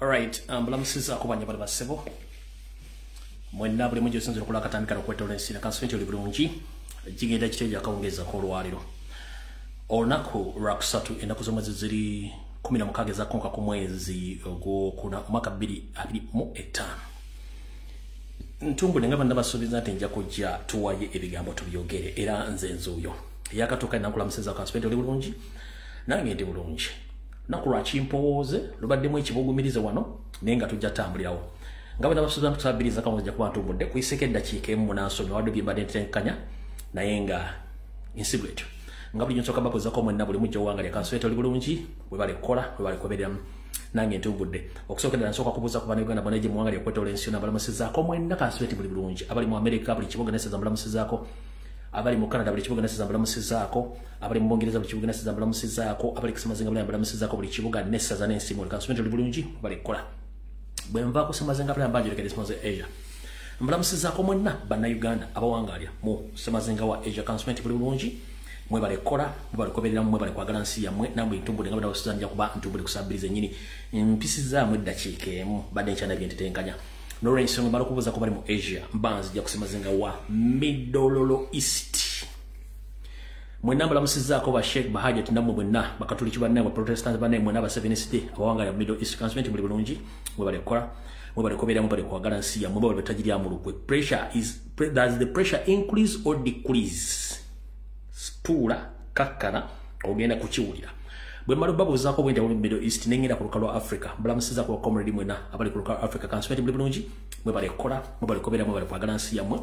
Alright, bulamusiza akubanya bali basebo. Mwenna buli mujjo sinzira kula katandika okwetola ensi na kansumenti oli bulungi. Jigenda kiteja akawongeza ko lwaliro. Olunaku lwakusatu ennaku z'omwezi ziri 16 zakonka ku mwezi ogwokuna omwaka 2025. Ntumbule nga banda basuubiza nti nja kujja tuwaye ebigambo tubyogere era nze nzuuyo. Yakatuuka ennaku lamusiza kansumenti oli bulungi. Nange ndi bulungi. Nakulwa chimpooze lubaddemu ekibugumirize wano nenga tujja tambulirawo ngabana basuza kusabiriza kamuja ku bantu budde kuiseke dakiike mu nansonyi wadde byebadde tenkanya naye nga insibwetu ngabuli nsoka bakoza ko mwenna buli mujjo wanga lya kansweto oli bulungi we bale kola we bale koberera nange ntumbudde okusokera nsoka kubuza ku bana Uganda banaje muwanga lya kwetola ensi na balamusiza ko mwenna kansweto buli bulungi abali mu America buli kiboga nese za balamusiza ko abali mu Canada buli kibuga nese za balamusiza ko abali mu Bongereza buli kibuga nese za balamusiza ko abali kusemazinga balamusiza ko buli kibuga nese za nensi mu kansweto oli bulungi bali kola bwemva kusemazinga balamusiza response Asia balamusiza ko mwenna bana Uganda abawangalya mu semazinga wa Asia kansweto buli bulungi mwe bale kola bali koberera mwe bali kwagala nsi ya mwe namwe ntumbule ngabada wasuzanja kuba ntumbule kusabiriza nyini mpisi za mwe dakiike mu badde nchana byentitenkanya Lawrence ngomalo kubuza ko bali mu Asia mbanzi ja kusemazinga wa Midololo East mwena balamusiza ko ba Sheikh Bahajat ndamwe bwenna bakatuliki banne ba Protestant banne mwena ba Seventh Day abawanga ya Middle East Conference buli bulungi mwe bali kola mwe bali koberera mwe bali kwagala nsi ya mwe bali batajiri amulukwe does the pressure increase or decrease stula kakana ogenda kukiwulira bwe malo babuza ko bwenda mu Middle East nengera ku lukalo Africa balamusiza ko comrade mwena abali ku lukalo Africa Conference buli bulungi mwe bali kola mwe bali koberera mwe bali kwagala nsi ya mwe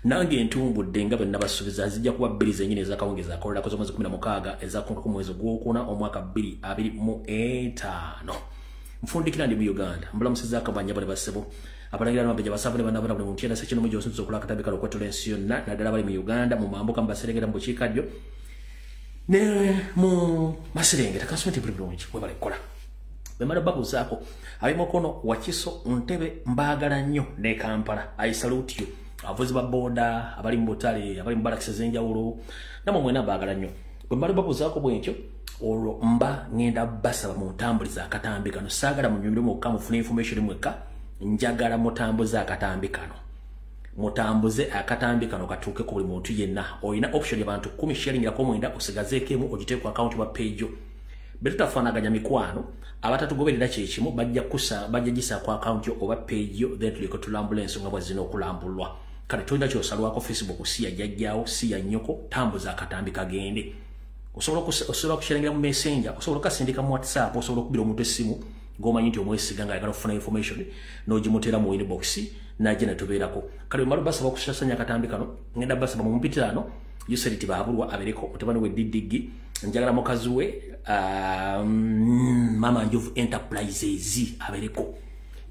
nange ntumbudde nga bwenna basuubiza zijja kuba bbiri zenyine ezakawongeza akolera ko z'omwezi 16 ezakonka ku mwezi gwokuna omwaka 2025 mfundikira ndi mu Uganda mbulamusiza akabanja bali basebo abalangira n'abajja basabule bana bana mu ntiana sekino mu josunzo kula katabika lokwetola ensi yonna naddala bali mu Uganda mu mambuka mbaserengera mu bukiikadyo ne mu maserengera kansumenti buli bulungi bwe bali kola bemala babuzaako abimokono wakiso ntebe mbaagala nnyo ne Kampala I salute you avuzi ba boda abali mu butale abali mu baraks zenjawulo namwe mwena baagala nnyo bemala babuzaako bwenkyo olwo mba ngenda basaba mu ntambuliza akatambi kano saagala mu nyumba mu kamufuna information mweka njagala mutambuza akatambi kano mutambuze akatambi kano katuuke ku buli muntu yenna oyina option y'abantu 10 sharing ko mwenda osigazeekemu ogiteeko account wa page betutafanaganya mikwano abatatugoberera kyekimu bajja gisa ku account yo oba page yo then tuliko tulambulence nga bwazina okulambulwa kale toyina kyosalwako Facebook siya jjajjaawo siya nnyoko tambuza akatambi kagende osobola kusharingira mu messenger osobola kasindika mu WhatsApp osobola kubira omuntu essimu gomanyi nti omwesiga nga ayagala okufuna information n'ogimutera mu inbox najje natubeerako kale malo basaba kushasanya akatambi kano ngenda basaba mu mpitirano yuseriti baabulwa abereko otabani we didigi njagala mukazi we Mama Njovu Enterprises abereko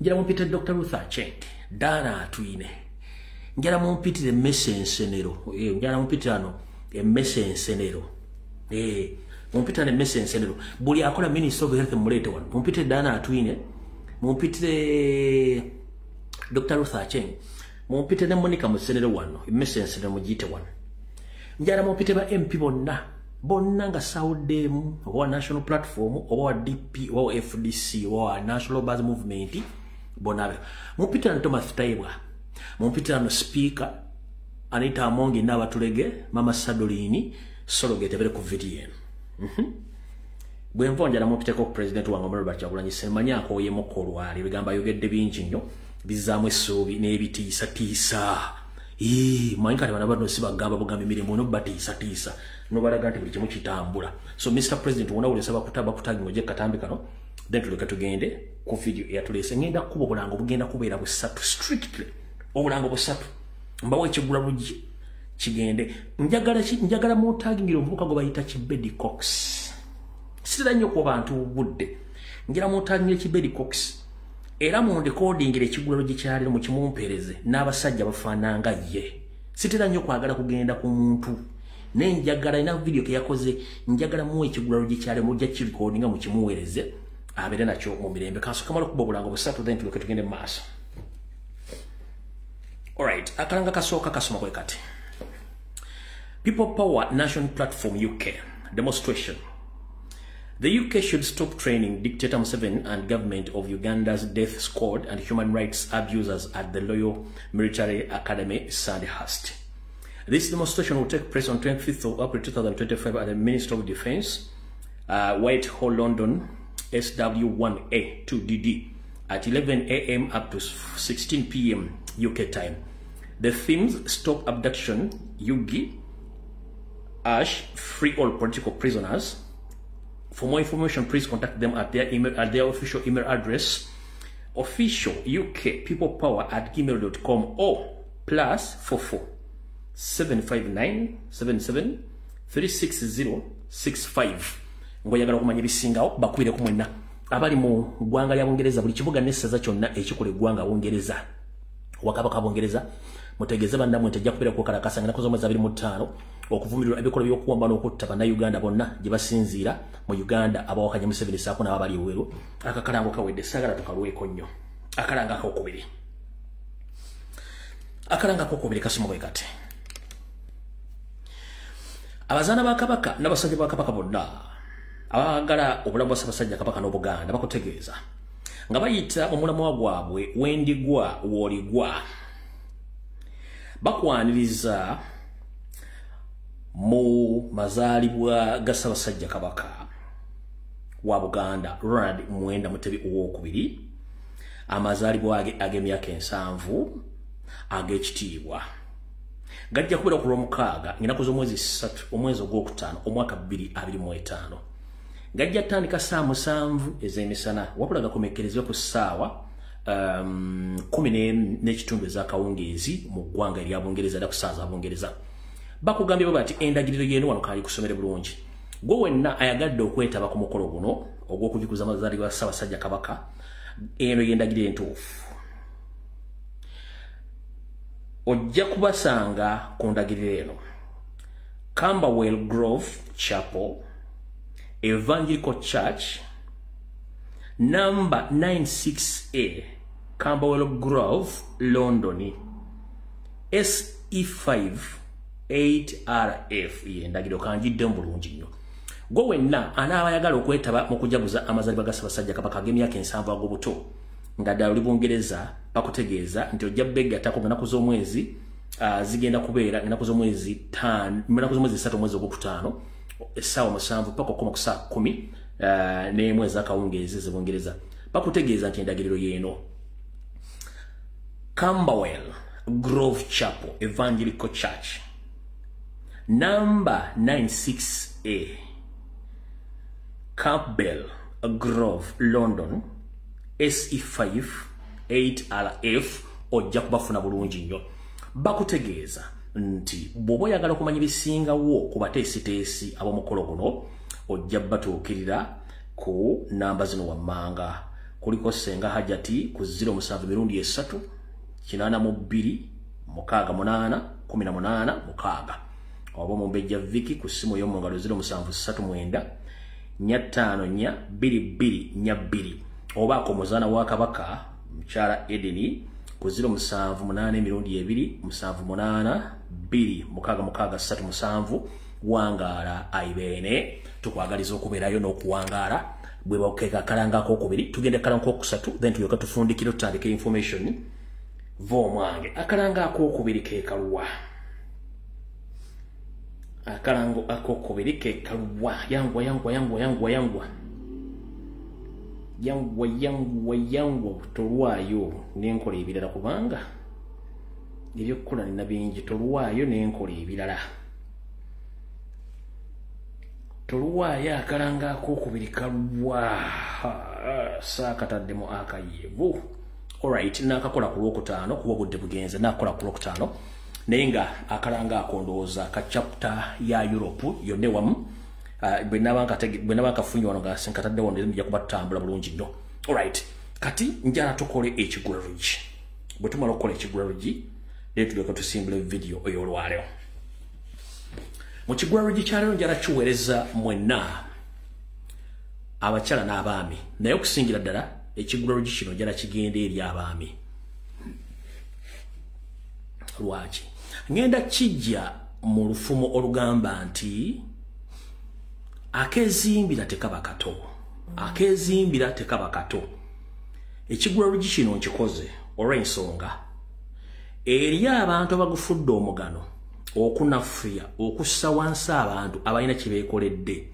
njala mumpitire Dr. Ruth Acheng Dana Atwine njala mumpitire Messensenero njala mumpitirano Messensenero mumpitire Messensenero buli akola Minister of Health mulete wano mumpitire Dana Atwine mumpitire Dr. Ruth Acheng mumpitire Monica Musenero wano Messensenero mujite wano njala mumpitire ba MP bonna nga Saudem oba national platform oba wa DP oba FDC oba national base movement bonabe mumpitire Thomas Taibwa mumpitire speaker Anita Amongi n'abatulege Mama Sadolini Sologete bere ku VDN bwemvonja namupiteko president wange Robert Kyagulanyi Ssemanya ko ye mokolwali bigamba yogedde bingi nnyo bizaamu essuubi n'ebitiisa manyika bana bano sibagamba bugambi mirimu no batiisa no balaga nti buli kimu kitambula so Mr. President wona ulesaba kutaba kutangi je katambi kano then tuleka tugende ku video yatulese ngenda kubo bulango bugenda kubeera busatu strictly obulango busatu mbawe ekigula lugi kigende njagala mu tagingira omuvuka go bayita Kibedi Cox sitira nnyo ku bantu budde ngira mu tagingira Kibedi Cox era mu recording ekigula lugi kyaliro mu kimumpereze n'abasajja bafaananga ye sitira nnyo kwagala kugenda ku muntu nenjagala ina video ke yakoze njagala mu ekigula lugi kyaliro mu jja recordinga mu kimuwereze abere nakyo mu mirembe kasokamalo kubo bulango busatu then tuloke tugende mu maaso. Alright, akalanga kasooka kasoma kwe kati. People Power National Platform UK demonstration. The UK should stop training dictator Museveni and government of Uganda's death squad and human rights abusers at the Royal Military Academy, Sandhurst. This demonstration will take place on 25th of April 2025 at the Ministry of Defence, Whitehall, London, SW1A 2DD at 11 a.m. up to 16 p.m. UK time. The themes: stop abduction, Yugi, Ash, free all political prisoners. For more information, please contact them at their email, at their official email address, officialukpeoplepower@gmail.com or +44 759 77 36065. Ngoyagala kumanya bisingawo bakwire ku mwenna abali mu ggwanga lya Bungereza, buli kibuga n'essaza kyonna ekikola eggwanga Bungereza, Wakabaka Bungereza, mutegeeze bandamwe tejja kubeera ku kalakasa ng'ennaku z'omwezi 25 okuvumirira ebikolwa by'okuwamba n'okutta bannayuganda bonna gye basinziira mu Uganda abawakanya Museveni saako n'ababali eweru. Akakalango kawedde, saagala tukalweko nnyo. Akalanga akokubiri. Akalanga akokubiri kasoma bwe kati. Abazaana ba Kabaka n'abasajja ba Kabaka bonna abagala obulamu bwa Ssaabasajja Kabaka n'Obuganda bakutegeeza nga bayita omulamwa gwabwe wendigwa w'oligwa, bakwaniriza mu mazaalibwa ga Ssaabasajja Kabaka wa Buganda Ronald Muwenda Mutebi II, amazaalibwa ag'emyaka 7 ag'ekitiibwa gajja kubeera ku Lwomukaaga ng'ennaku z'omwezi 3 omwezi ogwokutaano omwaka 2025. Gajja tandika saa 7 ez'emisana wabula gakomekerezebwa ku ssaawa 10 n'ekitundu ez'akawungeezi mu ggwanga erya Bungereza, ku ssaawa za Bungereza. Bakugambye bati endagiriro y'eno wano kaali kusomere bulungi. Gwe wenna ayagadde okwetaba ku mukolo guno ogw'okujjukiza amazaalibwa ga Ssaabasajja Kabaka, eno y'endagiriro entuufu. Ojja kubasanga ku ndagiriro eno: Camberwell Grove Chapel, Evangelical Church, number 96A, Camberwell Grove, London, SE5 8RF. Endagiriro kanjidde bulungi nnyo. Gwe wenna anaaba ayagala okwetaba mu kujaguza amazaalibwa ga Ssaabasajja Kabaka ag'emyaka 7 ag'obuto nga ddala oli Bungereza, bakutegeeza nti ojja begatako ng'ennaku z'omwezi zigenda kubeera ennaku z'omwezi 3 omwezi ogwokutaano essaawa 7 paka okukoma ku saa 10 n'emwezi akawungeezi z'Ebungereza. Bakutegeeza nti endagiriro y'eno: Camberwell Grove Chapel Evangelical Church, number 96A, Campbell Grove, London, SE5 8RF. Ojja kubafuna bulungi nnyo. Bakutegeeza nti bw'oba oyagala okumanya ebisingawo ku bateesiteesi ab'omukolo guno, ojja batuukirira ku namba zino wammanga. Kuliko Ssenga Hajati ku 07 3 82 68 18 oba Mumbejja Vicky ku ssimu y'omu ngalo 0739 45 22 oba ku muzaana wa Kabaka Mukyala Edeni ku 0782782667 wangaala Aibene. Tukwagaliza okubeerayo n'okuwangaala bwe bakeeka kalanga akokubiri, tugende kalanga akokusatu, then tuyoka tufundikira tutandika information v'omwange. Akalanga akokubiri ke kaluwa. Akalango akokubiri ke kaluwa. Yangwa tolwayo n'enkola ebirala, kubanga ebyokukola nina bingi. Tolwayo n'enkola ebirala. Tolwayo akalanga akokubiri kaluwa. Saakataddemu akayevu. Alright, nakakola ku Lwokutaano kuba obudde bugenze, nakola ku Lwokutaano naye nga akalanga akondooza ka chapter ya Europe yonna wamu. Bwe naba kafunye wano nga sinkatadde wano nja kuba tutambula bulungi nnyo. Alright, kati njala tukole ekigulalugi. Bwe tumala okukola ekigulalugi leero tulyoka tusimbula video ey'olwaleero. Mu kigulalugi kya leero njala kiweereza mwenna abakyala n'abaami, naye okusingira ddala ekigulalugi kino njala kigenda eri abaami. Lwaki? Ngenda kijja mu lufumo olugamba nti akezimbira tekaba kato. Akezimbira tekaba kato. Ekigula lugi kino nkikoze olw'ensonga eri abantu abagufudde omugano okunafuya okussa wansi abantu abalina kye beekoledde.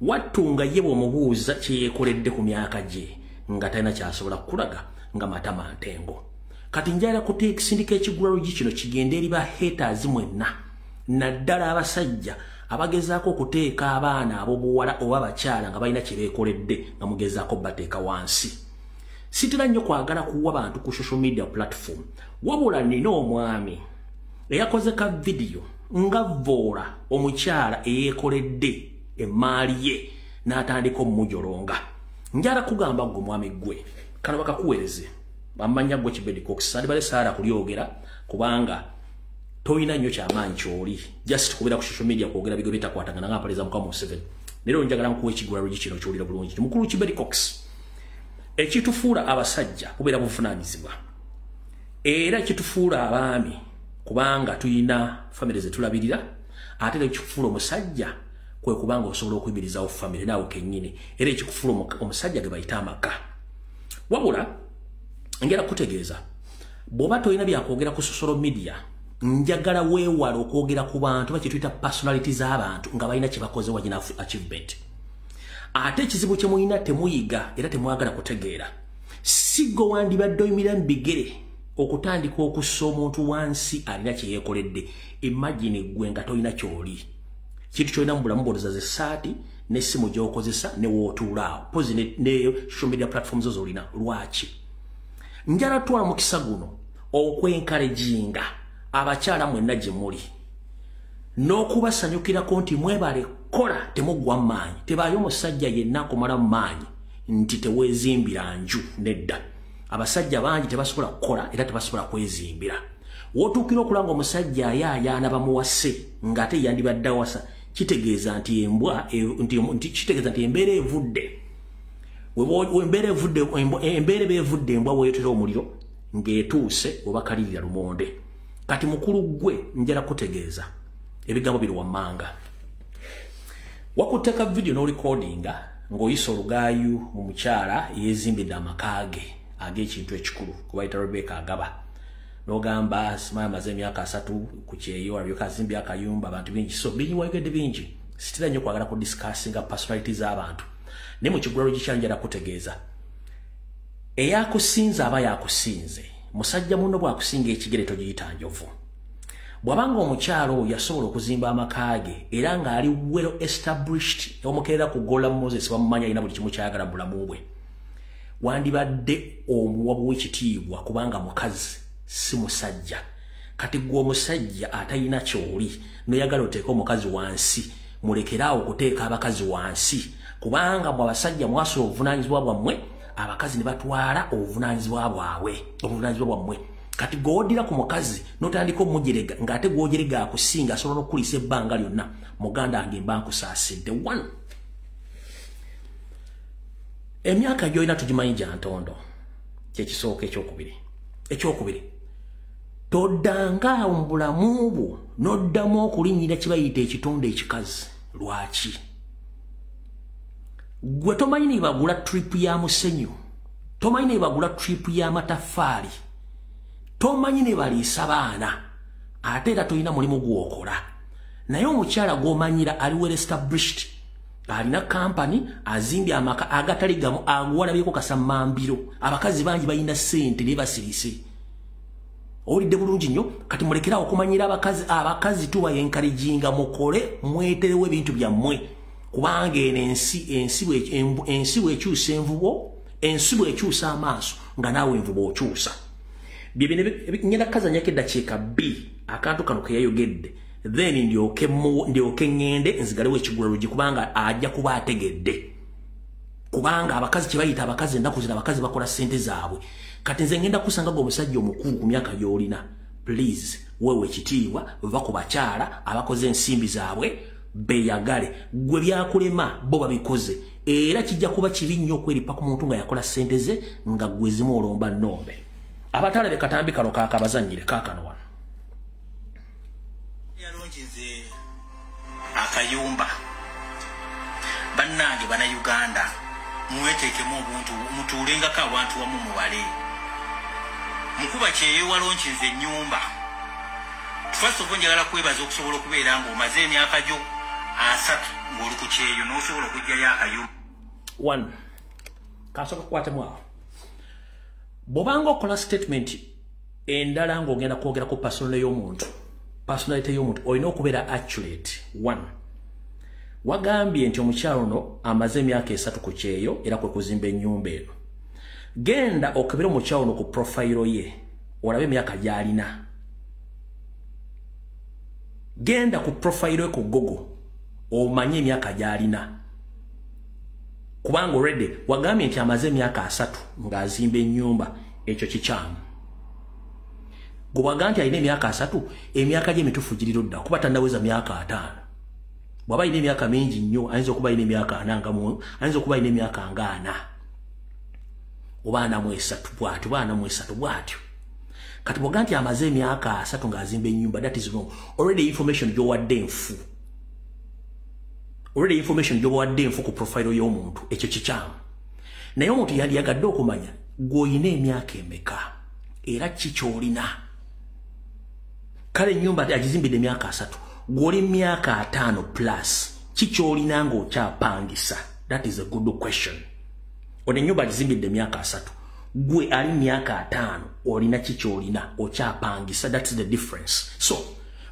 Wattu nga ye bw'omubuuza kye yeekoledde ku myaka gye nga talina kyasobola kukulaga nga matama ntengo. Kati njala kusindika ekigula lugi kino kigende eri ba haters mwenna naddala abasajja abagezaako okuteeka abaana abobuwala oba abakyala nga balina kye beekoledde nga mugezaako bateeka wansi. Sitira nnyo kwagala kuwa bantu ku social media platform. Wabula nina omwami eyakoze ka video nga voola omukyala eyeekoledde emaali ye n'atandika omujolonga. Njala kugamba gwe mwami gwe kano bakakuweereze bamanya gwe Kibedi Cox bale saara kulyogera kubanga toyina nnyo kyamaanyi kyoli just kubeera ku social media kwogera bigo bitakwatagana nga mpaleza Mukama Museveni. Leero njagala nkuwa ekigula lugi kino kyolira bulungi. Mukulu Kibedi Cox ekitufuula abasajja kubeera buvunaanyizibwa era ekitufuula abaami kubanga tuyina famire zetulabirira ate ekikufuula omusajja kwe kubanga osobola okuyimirizawo famire naawe kennyini era ekikufuula omusajja ge bayita amaka. Wabula ngera kutegeeza bw'oba toyina byakwogera ku social media njagala weewala okwogera ku bantu bakituyita personality z'abantu nga balina kye bakoze wagina achievement. Ate ekizibu kye muyina temuyiga era temwagala kutegeera. Sigo wandibadde oyimira mu bigere okutandika okussa omuntu wansi alina kye yeekoledde. Imagine gwe nga toyina kyoli. Kintu kyolina mu bulamu bw'odoza z'essaati n'essimu gy'okozesa ne wootuulaawo. Pozi ne social media platforms zo z'olina. Lwaki? Njala twala mukisa guno okwenkalejinga abakyala mwenna gye muli n'okubasanyukirako nti mwebale kola temuggwa maanyi. Tebaayo omusajja yenna akumala maanyi nti teweezimbira nju nedda. Abasajja bangi tebasobola kukola era tebasobola kwezimbira. Wootuukira okulanga omusajja ayaayaana bamuwase ng'ate yandibadde awasa kitegeeza nti kitegeeza nti embeera evudde. Embeera beevudde embwa bw'eyotera omuliro ng'etuuse oba kalirira lumonde. Kati mukulu gwe njala kutegeeza ebigambo biri wammanga. Wakuteeka video no recordinga ng'oyisa olugaayu mu mukyala yeezimbidde amaka ge ag'ekintu ekikulu kubayita Rebecca Agaba. N'ogamba simaya amaze emyaka 3 ku kyeyo alabyoka azimbye akayumba abantu bingi so binyiwagedde bingi. Sitira nnyo kwagala ku discussinga personality z'abantu. Ne mu kigula lugi kyanjala kutegeeza eyakusinze aba yakusinze. Musajja muno bw'akusinga ekigere togiyita njovu. Bw'abanga omukyalo yasobola okuzimba amaka ge era ng'ali well established omukeera ku Gola Moses bamumanya alina buli kimu kyayagala bulamu bwe, wandibadde omuwa bw'ekitiibwa kubanga mukazi si musajja. Kati gwe omusajja atalina kyoli noyagala oteeka omukazi wansi, mulekeraawo okuteeka abakazi wansi kubanga mwe abasajja mwasula obuvunaanyizibwa bwammwe abakazi ne batwala obuvunaanyizibwa bwammwe. Kati gwoddira ku mukazi n'otandika omujerega ng'ate gwojerega akusinga asobola n'okukulisa ebbanga lyonna muganda wange mba nkusaasidde. 1 emyaka gy'olina tugimanyi gya ntondo kyekisooka ekyokubiri toddanga mu bulamu bwo n'oddamu okulinnyira kye bayita ekitonde ekikazi. Lwaki? Gwe tomanyi ne bagula trip ya musenyu, tomanyi ne bagula trip ya mataffaali, tomanyi ne baliisa baana, ate era tolina mulimu gwokola. Naye omukyala gw'omanyira ali well established, alina kampani, azimbye amaka agatali gamu, agwalabyeko kasammambiro. Abakazi bangi balina ssente ne basirise. Olidde bulungi nnyo. Kati mulekerawo okumanyira abakazi tuba yenkalejinga mukole mweterewo ebintu byammwe kubanga ensi bwekyusa envubo, ensi bwekyusa amaaso nga naawe envubo okyusa. Ngenda kukazanyako eddakiika 2 akantu kano ke yayogedde then ndyoke ngende nzigalewo ekigula lugi kubanga ajja kuba ategedde. Kubanga abakazi kye bayita abakazi ennaku zino abakazi bakola ssente zaabwe. Kati nze ngenda kusanga gwe omusajja omukulu ku myaka gy'olina. Please wewe ekitiibwa va ku bakyala abakoze ensimbi zaabwe beyagale. Gwe byakulema bo babikoze era kijja kuba kibi nnyo okweripa ku muntu nga yakola ssente ze nga gwe zimu olomba nnombe. Abatalabe katambi kano kaakabazannyire kaakano wano yalonjize akayumba bannange bana Uganda mwetekemu obuntu mutulengako abantu wamu muwale mukuba kyeyo walonkinze ennyumba first of all njagala kwebaza okusobola okubeera ng'omaze emyaka gyo 3 ng'oli ku kyeyo n'osobola okujjayo akayo 1 kasoka kukwatemu awo bw'obanga okola statement endala ng'ogenda kwogera ku personality y'omuntu olina okubeera accurate. 1 wagambye nti omukyalo ono amaze emyaka 3 ku kyeyo era kwe kuzimba ennyumba eno. Genda okebera omukyalo ono ku profile ye olabe emyaka gy'alina. Genda ku profile ye ku Google omanye emyaka gy'alina. Kubanga already wagambye nti amaze emyaka 3 ng'azimba ennyumba, ekyo kikyamu. Gwe wagambye nti alina emyaka 3, emyaka gye mituufu giriro dda kuba tannaweza myaka 5. Bw'aba alina emyaka mingi nnyo ayinza okuba alina emyaka 4 ayinza okuba alina emyaka 4 oba 43 bw'atyo. Kati bw'ogamba nti amaze emyaka 3 ng'azimba ennyumba, that is wrong. Already information gy'owadde nfu. Already information gy'owadde nfu ku profile y'omuntu, ekyo kikyamu. Naye omuntu yandiyagadde okumanya gw'olina emyaka emeka era ki ky'olina. Kale ennyumba agizimbidde emyaka 3, gw'oli myaka 5 plus ki ky'olina ng'okyapangisa. That is a good question. Ono ennyumba agizimbidde emyaka 3, gwe ali myaka 5 olina ki ky'olina okyapangisa. That's the difference. So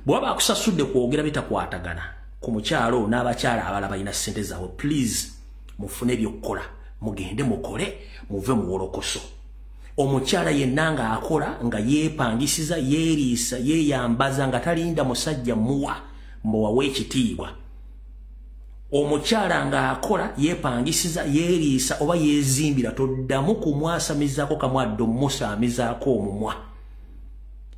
bw'aba akusasudde kwogera bitakwatagana ku mukyalo n'abakyala abalala balina ssente zaabwe, please mufune byokkola, mugende mukole, muve mu wolokoso. Omukyala yenna nga akola nga yeepangisiza, yeeriisa, yeeyambaza nga talinda musajja muwa mbuwawe ekitiibwa. Omukyala nga akola yeepangisiza, yeeriisa oba yeezimbira, toddamu kumwasamizaako kamwaddo mmusaamizaako omumwa.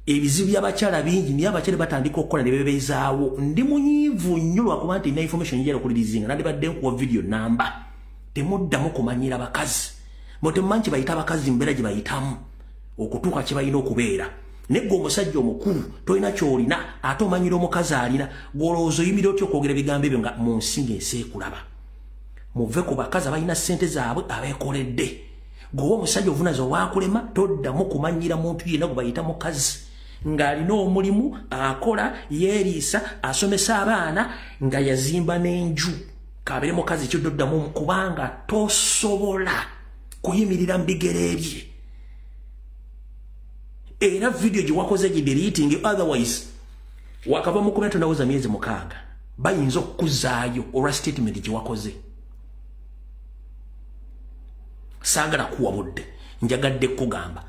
Ebizibu by'abakyala bingi naye abakyala batandika okukola ne bebezaawo. Ndi munyiivu nnyo lwakuba nti nina information njala okulirizinga nandibadde nkuwa video namba. Temuddamu kumanyira bakazi. Mutemumanyi kye bayita abakazi mbeera gye bayitamu okutuuka kye balina okubeera. Naye gwe omusajja omukulu tolina ky'olina ate omanyira omukazi alina, gw'olowooza oyimirira otya okwogera ebigambo ebyo nga mu nsi ng'ensi ekulaba. Muve ku bakazi abalina ssente zaabwe abeekoledde. Gwe omusajja ovunaze owaakulema toddamu kumanyira muntu yenna gwe bayita mukazi ng'alina omulimu akola, yeeriisa, asomesa abaana nga yazimba n'enju. Kabeere mukazi ky'oddamu kubanga tosobola kuyimirira mu bigere bye. Era video gye wakoze gideleting, otherwise wakava mu komento naweza myezi 6 bayinza okukuzaayo olwa statement gye wakoze. Saagala kuwa budde, njagadde kugamba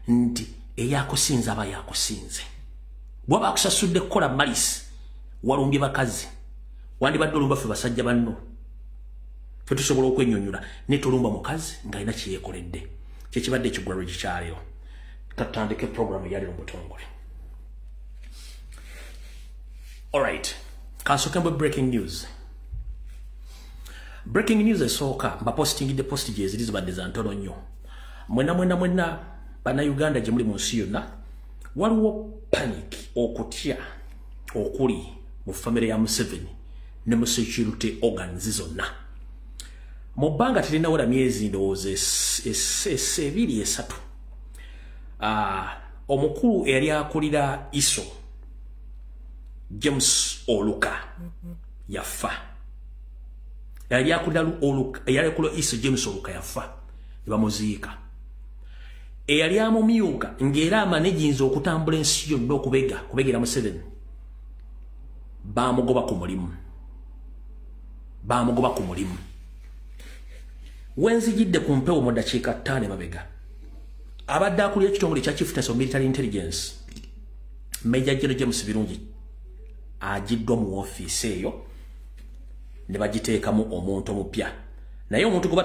nti eyakusinze aba yakusinze. Bw'aba akusasudde kukola malisi walumbye bakazi, wandibadde olumba ffe basajja banno. Ffe tusobola okwennyonnyola ne tulumba mukazi ng'alina kye yeekoledde. Kyekibadde ekiggwaro gikyaliyo. Katandike program yali mu butongole. Alright, kansokembwe breaking news. Breaking news esooka mba postingidde posti eziri zibadde za ntono nnyo. Mwena bana Uganda gye muli mu nsi yonna waliwo panic, okutya okuli mu famire ya Museveni ne mu security organs zonna. Mu bbanga telinawera myezi ndowooza 2-3 omukulu eyali akulira ISO James Oluka yafa. Eyali akulira ISO James Oluka yafa ne bamuziika. Eyali amumyuka ng'era amanejinza okutambula ensi yonna okubegera Museveni baamugoba ku mulimu. Wenzijidde ku mpewo mu ddakiika 5 mabega abadde akulira ekitongole kya Chieftains of Military Intelligence Major General James Birungi agiddwa mu ofiisi eyo ne bagiteekamu omuntu omupya. Naye omuntu gwe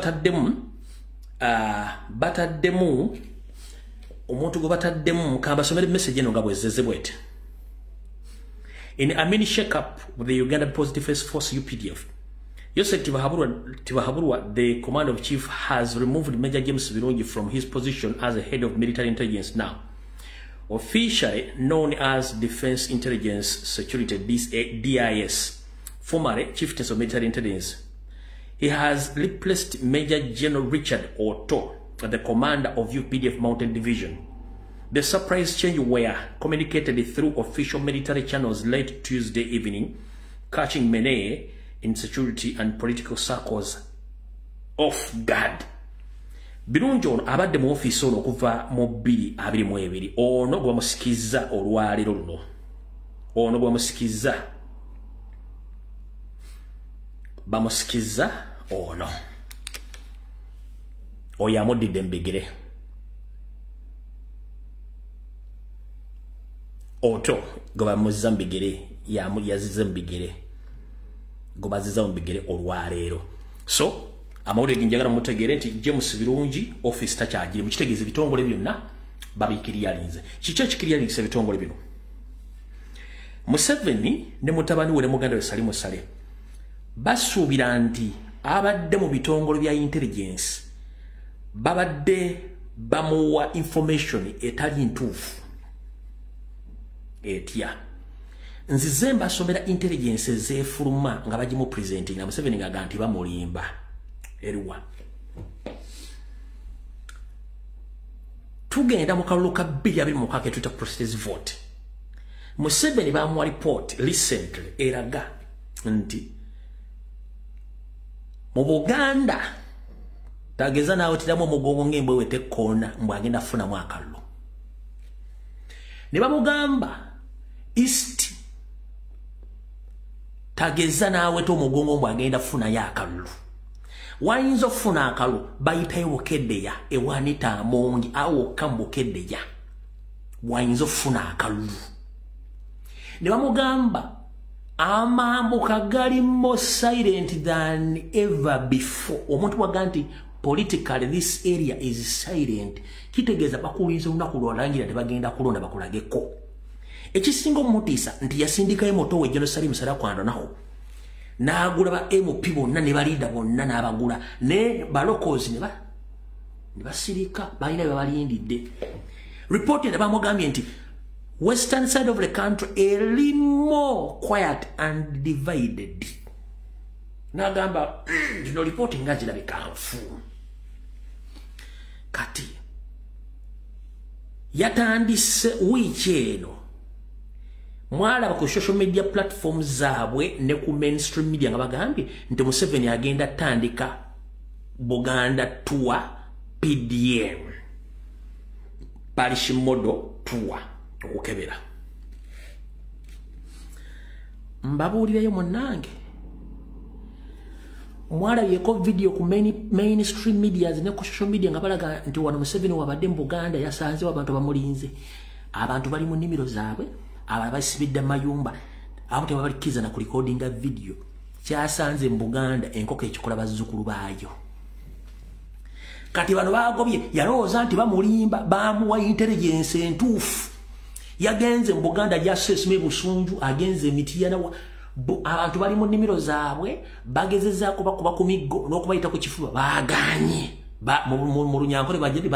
bataddemu kambasomere message eno nga bwezeze bwete. In a mini shake-up with the Uganda People's Defense Force UPDF, Yosef Tibahaburwa, the Commander of Chief, has removed Major James Birungi from his position as the head of military intelligence now, officially known as Defense Intelligence Security DIS, formerly Chieftains of Military Intelligence. He has replaced Major General Richard Otto, the commander of UPDF Mountain Division. The surprise change were communicated through official military channels late Tuesday evening, catching Mene in security and political circles off guard. Birungi ono abadde mu office ono okuva mu 2022 ono gwamusikiza olwaliro luno. Ono gwamusikiza bamusikiza ono oyo amudidde mbigire Otto goba muzambigire yazize mbigire gobaziza mbigire olwalero. So amawulire ginjagala mutegere nti James Birungi office takyagire mukitegeze bitongole byonna babikiriyalinze. Kiki kikiriyalinze bitongole bino? Museveni ne mutabani we Muganda we Salimu Sale basuubira nti abadde mu bitongole bya intelligence babadde bamuwa information etali ntuufu etya. Nzize mbasomera intelligence ezefuluma nga bagimu presenting na Museveni nga ganti bamulimba eriwa. Tugenda mu kalulu ka 2026 tuta process vote. Museveni bamuwa report recently eraga nti mu Buganda tageza nawe tiramu omugongo ng'embwe wete kona mbwe agenda funa mu akalulu. Ne bamugamba East tageza nawe to omugongo mbwe agenda funa ya akalulu. Wayinza ofuna akalulu bayitayo Bukeddeya ewanita amongi awo Kambukeddeya wayinza ofuna akalulu. Ne bamugamba amambo kagali more silent than ever before. Omuntu waganti politically this area is silent. Kitegeza bakuwinza unaku lwalangira tebagenda kulonda bakulageko. Ekisinga omutisa nti yasindika emoto we General Salimu Sale kwando naho. Naagula ba MP bonna ne balinda bonna n'abagula ne balokozi ne basirika balina babalindidde. Reported bamugambye nti western side of the country a little more quiet and divided. Nagamba no reporting ngajira bikanfu. Kati yatandise wiki eno mwala ku social media platforms zaabwe ne ku mainstream media nga bagambye nti Museveni agenda tandika Buganda tour PDM parish model tour okukebera. Mbabuulirayo munnange mwala yeko video ku mainstream media ne ku social media nga balaga nti wano Museveni wabadde mu Buganda yasanze abantu bamulinze. Abantu bali mu nnimiro zaabwe abasibidde mayumba abo tebabalikiza na ku recordinga video kyasanze mu Buganda enkoko ekikola bazzukulu baayo. Kati bano bagobye yalowooza nti bamulimba bamuwa intelligence entuufu. Yagenze mu Buganda jasesime busunju agenze mitiyana abantu bali mu nnimiro zaabwe bagezezzaako bakuba ku miggo n'okubayita ku kifuba baaganye mu Runyankole bajjadi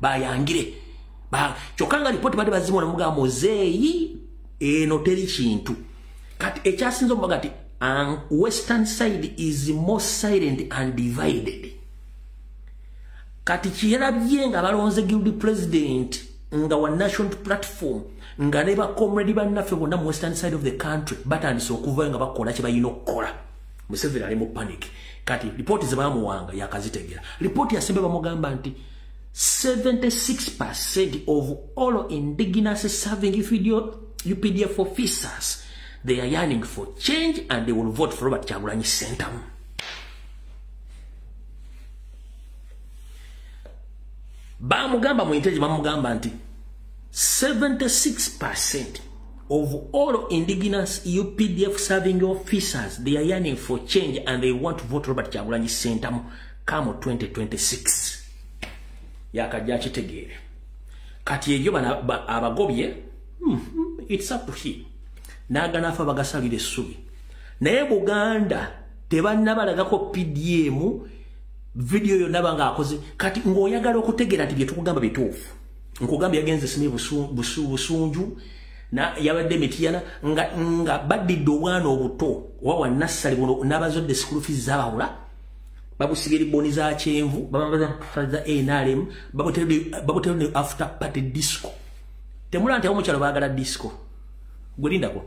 bayangire kyokka nga ripoti badde bazimula mugamba muzeeyi eno teri kintu. Kati ekyasinza omubaga ti western side is more silent and divided. Kati kiyerabye nga balonze guilty president nga wa national platform nga ne ba comrade bannaffe bonna mu western side of the country batandise okuvayo nga bakola kye balina okukola. Museveni ali mu panic. Kati ripoti ze bamuwanga yakazitegera. Ripoti yasembe bamugamba nti 76% of all indigenous serving UPDF officers they are yearning for change and they will vote for Robert Kyagulanyi Ssentamu. Bamugamba mu intelligence bamugamba nti 76% of all indigenous UPDF serving officers they are yearning for change and they want to vote Robert Kyagulanyi Ssentamu come 2026. Yakajja kitegere. Kati ebyo abagobye it's up to him. Nagana afa bagasalire essubi. Naye Buganda tebannabalagako PDM video yonna banga akoze. Kati ng'oyagala okutegera nti bye tukugamba bituufu. Nkugamba yagenze sime busunju na yabadde Mityana nga badidde obwana obuto wawa nassali buno n'abazodde school fees zabawula babusigeri boni za kyenvu babaza NRM babutedde after party disco temula nti omukyalo baagala disco gwelindako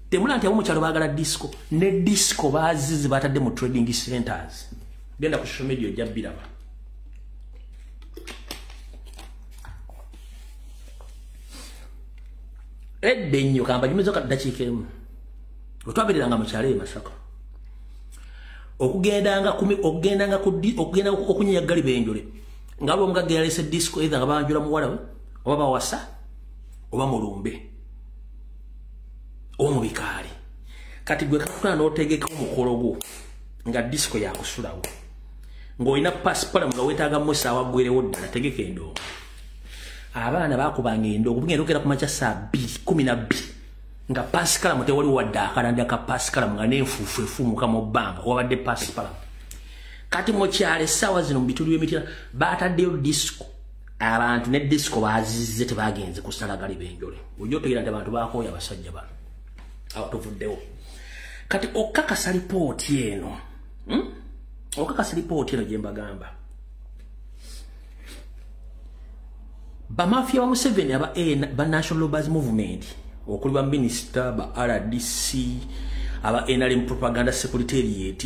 temula nti omukyalo baagala disco ne disco bazizi batadde mu trading centers genda ku social media ojja biraba edde nnyo kamba nyumizo dakiika emu otwabeereranga mu kyalo Masaka okugendanga okunyinya gali benjole nga lwo omugaga yalese disco either nga banjula muwala we oba bawasa oba mulumbe oba mu bikaali kati gwe kakutana n'otegeka omukolo gwo nga disco yakusulawo ng'olina pasipala nga weetaaga musa awaggwerewo ddala tegeka endongo abaana bakubanga endongo bugenda okera ku makya saa 12 nga pasikalamu tewali wadde akalanda ka pasikalamu nga n'enfuufu efumuka mu bbanga wabadde pasikalamu kati mu kyalo essaawa zino mu bitundu by'Emityana baataddeyo disco abantu ne disco bazizze tebagenze kusala gali benjole ojja otegeera nti abantu bakooya abasajja bano awo tuvuddewo kati okakasa lipooti eno gye mbagamba bamafia ba Museveni ba National Labourers Movement okuli ba minister ba RDC aba NRM Propaganda Secretariat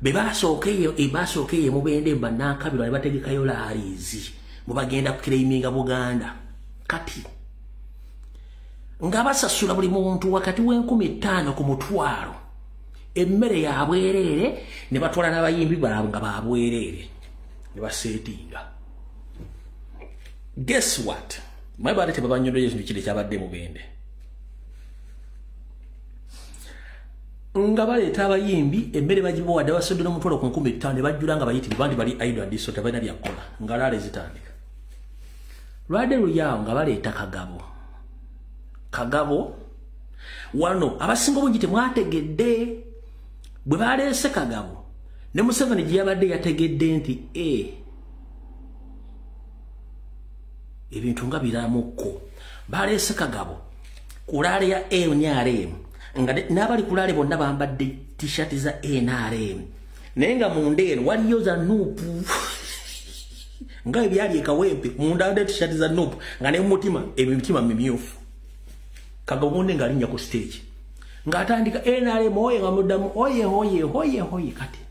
bebasookeye mubende bannakabirwa ne bategekayo laalizi mubagenda kukireiminga Buganda kati nga basasula buli muntu wakati w'50 ku mutwalo emmere ya bwereere ne batwala n'abayimbi balabo nga babwereere ne baseetinga. Guess what? My body teba banyondo yesu kile kyabadde mu bende. Nga baleeta abayimbi emmere bagibo wadde basodde n'omutwalo ku 50 ne bajjulanga bayitiri bandi bali aido and so tabana byakola nga lale zitandika. Lwade luyawo nga baleeta Kagabo wano abasinga bungi temwategedde bwe baleese Kagabo ne Museveni gye yabadde yategedde nti ebintu nga biramuko baleese Kagabo kulaale ya NRM nga n'abali kulaale bonna bambadde t-shirt za NRM naye nga munda eno waliyo za nuupu nga ebyali ekawempe munda de t-shirt za nuupu nga ne mutima emitima mimyufu. Kagabo munde nga alinnya ku stage nga atandika NRM oye nga muddamu oye kati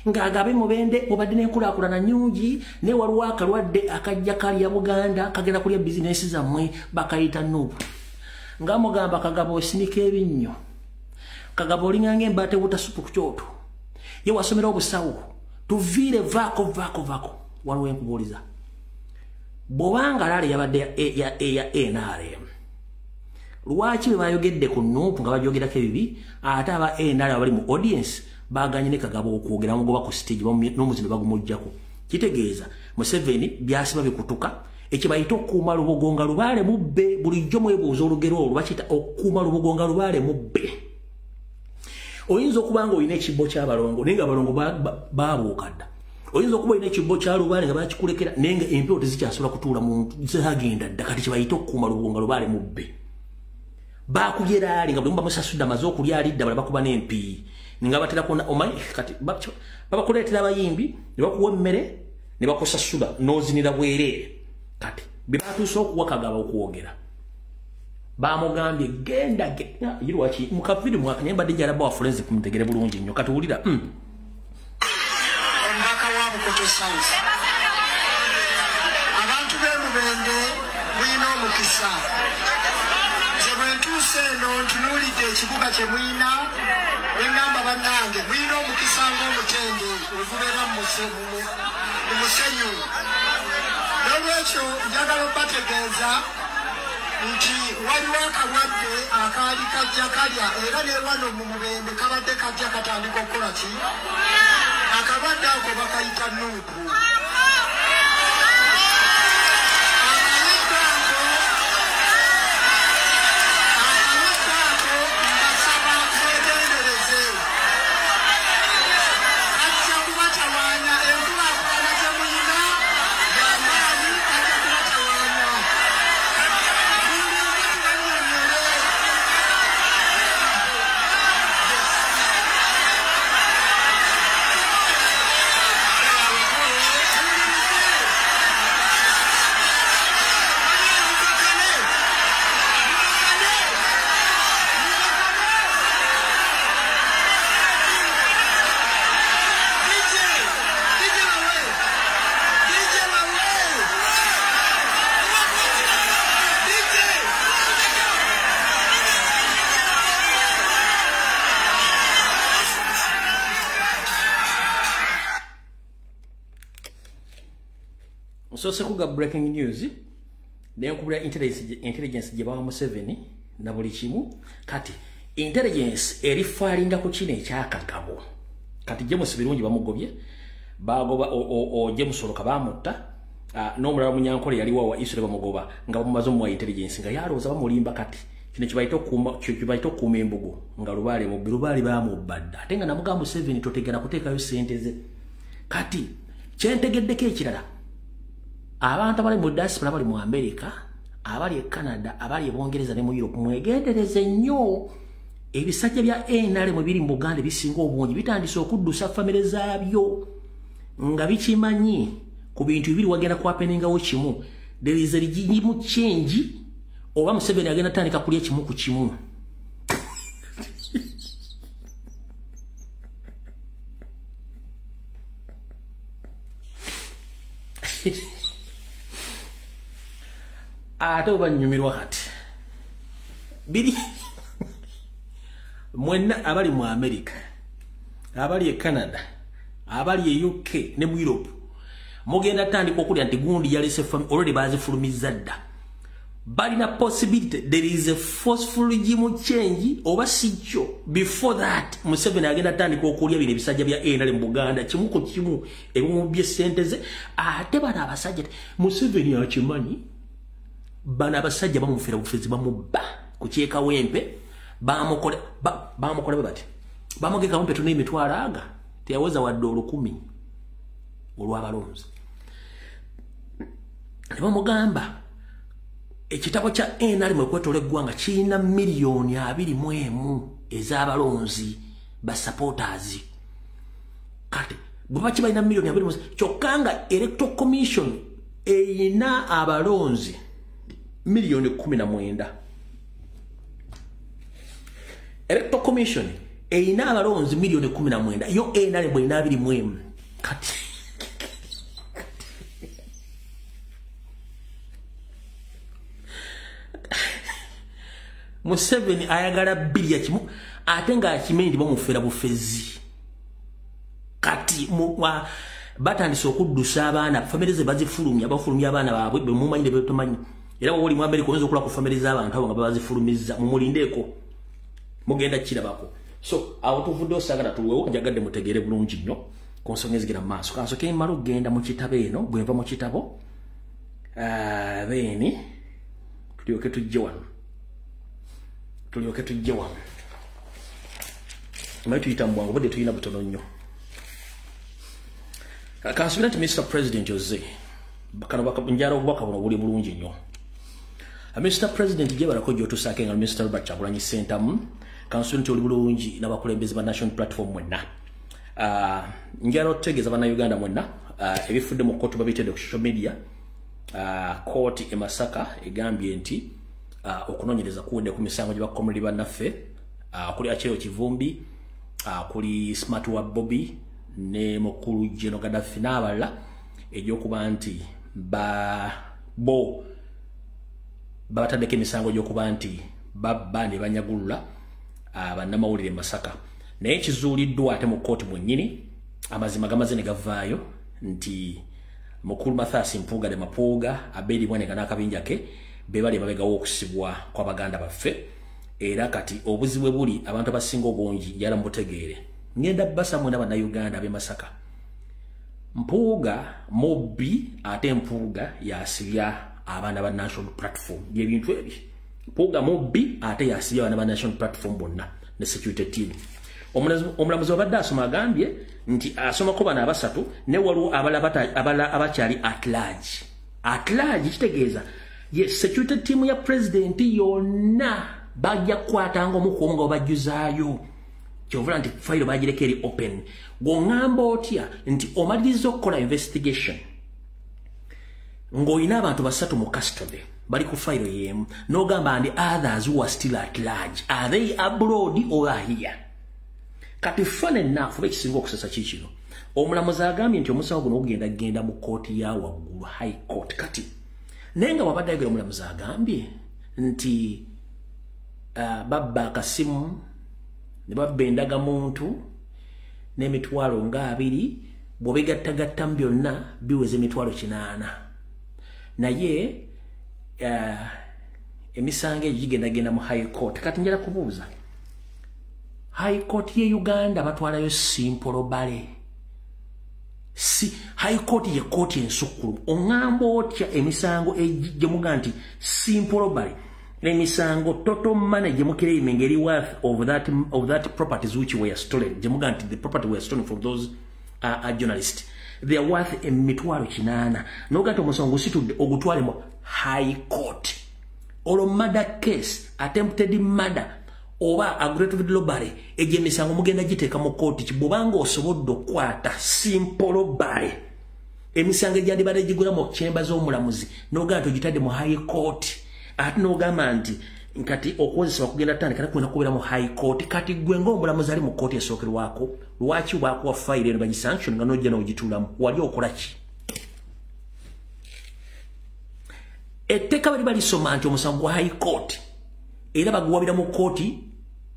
nga agabe mubende mubadde n'enkulaakulana nyungi ne waliwo akalwadde akajja kalya Buganda kagenda kulya bizinesi zammwe bakayita nuupu nga mugamba Kagabo osinika ebinnyo Kagabo olinganga embaate butasupu ku kyoto ye wasomera obusawo tuviire vaako waliwo enkubuuliza bw'obanga laale yabadde ya NRM lwaki bwe bayogedde ku nuupu nga bajogerako ebibi ate aba NRM bali mu audience baganye ne Kagabo okwogera mugoba ku stage n'omuzino bagumujjako kitegeeza Museveni byasiba bikutuka ekibayita okuuma lubogo nga lubaale mubbe bulijjo mwebuuza olugero olwo bakiyita okuuma lubogo nga lubaale mubbe. Oyinza okuba nga olina ekibbo ky'abalongo naye nga abalongo baabuuka dda. Oyinza okuba olina ekibbo kya lubaale nga bakikulekera naye nga empewo tezikyasobola kutuula muntu zagenda dda kati kibayita okuuma lubogo nga lubaale mubbe. Bakubye laali nga bwe muba musasudde amaze okulya alidda bala bakuba n'empi nga batera kuona omanyi kati babakuleetera abayimbi ne bakuwa emmere ne bakusasula n'ozinira bwereere kati bye batuuse okuwa Kagabo okwogera bamugambye genda yirwaki mukaviri mwakanye mbadde njalaba wa forensic mutegere bulungi nnyo kati wulira omubaka wa Bukoto South abantu b'emubende mulina omukisa bwentuuse eno ntunuulidde ekibuga kye mulina engamba bannange mulina omukisa ng'omutende ogubeera mu musenyu. N'olwekyo njagala obbategeeza nti waliwo akalwadde akaali kajja kalya era ne wano mu mubende kabadde kajja katandika okukola ki akalwadde ako bakayita nuupu. So sekuga breaking news nenkubira intelligence gye bawa Museveni na buli kimu kati intelligence erifalinda ku kino ekyakagabo kati James birungi bamugobye bagoba o James Oloka bamutta n'omulala munyankole yali wa Israel bamugoba nga bamumaze mu intelligence nga yaloza bamulimba kati kino kibaito kuma embugo nga lubaale bamubadda ate nga namugamba 7 totegera kuteekayo sente ze kati kyentegeddeko ekirala abantu abali mu diaspora bali mu America abali e Canada abali e Bungereza ne mu Europe mwegendereze nnyo ebisajja bya NRM biri mu Buganda bisinga obungi bitandise okuddusa famire zaabyo nga bikimanyi ku bintu bibiri wagenda kwapeningawo kimu there is a regime change oba Museveni agenda tandika kulya kimu ku kimu ate oba nnyumirwa kati biri mwenna abali mu America abali e Canada abali e UK ne mu Europe mugenda tandika okulya nti gundi yalese already bazifulumiza dda balina possibility there is a forceful regime change oba sicho before that Museveni agenda tandika okulya bino ebisajja bya NRM mu Buganda kimu ku kimu ebimu bye sente ze ate bana abasajja Museveni akimanyi bana abasajja bamufera bufezi bamubba kukyeka wempe bamukole bati bamugeka wempe tuna emitwalo aga teyaweza wadde 10 olw'abalonzi ne bamugamba ekitabo kya NRM ekwetola eggwanga kirina miliyoni 21 ez'abalonzi ba supporters kati bwe kibalina miliyoni 21 kyokka nga Electoral Commission eyina abalonzi miliyoni 19 Electoral Commission eyina abalonzi miliyoni 19 yo NRM eyina 21 kati Museveni ayagala bili ya kimu atenga akimendi bamufera bufezi kati batandise okuddusa abaana family ze bazifulumya bafulumya abaana baabwe be mumanyi be tomanyi era woli mu America oyinza okula ku family z'abantu abo nga bazifulumiza mumulindeko mugenda kirabako so awo tuvudde osagala tuwewo njagadde mutegere bulungi nnyo ku nsonga ezigira mu maaso kansoke mmala okgenda mu kitabo eno bwe nva mu kitabo beeni tulyoke tujje wano mayi tuyita mu bwangu budde tuyina butono nnyo kansubira nti Mr. President Jose kano njala obubaka buno buli bulungi nnyo Mr. President gyebalako gyotusaake nga Mr. Robert Kyagulanyi Ssentamu kansubira nti oli bulungi n'abakulembeze ba National Platform mwenna njala okutegeeza bannayuganda mwenna ebifudde mu kkooti babitedde ku social media kooti e Masaka egambye nti okunoonyereza kuwedde ku misango gye bakomuli bannaffe kuli Akyero Kivumbi kuli Smart wa Bobby ne mukulu Jeno Gaddafi n'abalala egy'okuba nti babataddeko emisango gy'okuba nti babba ne banyagulula bannamawulire e Masaka naye kizuuliddwa ate mu kkooti mwennyini amazima gamaze ne gavaayo nti mukulu Mathias Mpuuga de Mapuuga Abedi Bwanega n'akabinja ke bebali babegawo okusibwa kw'Abaganda baffe era kati obuzibu buli abantu abasinga obungi yala mutegeere ngenda basa mwena bannayuganda ab'e Masaka Mpuuga mubbi ate Mpuuga yasibya abaana ba National Platform byebintu ebyo Mpuuga mubbi ate yasibya abaana ba National Platform bonna ne security team omulamuzi wabadde asoma agambye nti asomako bano abasatu ne waliwo abala abakyali at large kitegeeza yes security team ya president yonna bajja kukwatanga omukuomu nga obajjuzaayo kyovula nti file bagireka eri open gwoŋŋamba otya nti omaliriza okukola investigation ng'olina abantu basatu mu custody bali ku file y'emu n'ogamba and others who are still at large are they abroad or are here kati fun enough oba ekisinga okusasa kikino omulamuzi agambye nti omusawo guno gugenda mu kkooti ya waggulu high court kati naye nga wabadde ayogera omulamuzi agambye nti babba akasimu ne babba endagamuntu n'emitwalo nga 2 bw'obegattagattamu byonna biweza emitwalo 8 naye emisango egyo gigenda mu high court. Kati njala kubuuza, high court ye Uganda batwalayo Simple Bale. Si high court ye court ensukulu. Ongamba otya emisango ejemuga nti Simple Bale emisango total money jemukire imengeri worth of that properties which were stolen. Jemuga nti the property were stolen from those journalists. They are worth emitwalo 8. Nogato omusongo situdde ogutwale mu high court. Olo murder case, attempted murder, oba aggravated robbery, emisango mugenda giteeka mu court kibobanga osobodde okukwata Simple Bale. Emisango egyandibadde gigula mu chambers z'omulamuzi n'ogamba gitadde mu high court. Ate n'ogamba nti nkati okozesebwa kugenda tandika kwenda kubeera mu high court. Kati gwe ng'omulamuzi ali mu court esookerwako, lwaki bwakuwa file eno bagisanction nga n'ojja n'ogituulamu? Wali okola ki? Etteka bali balisoma nti omusango gwa high court era baguwabira mu kooti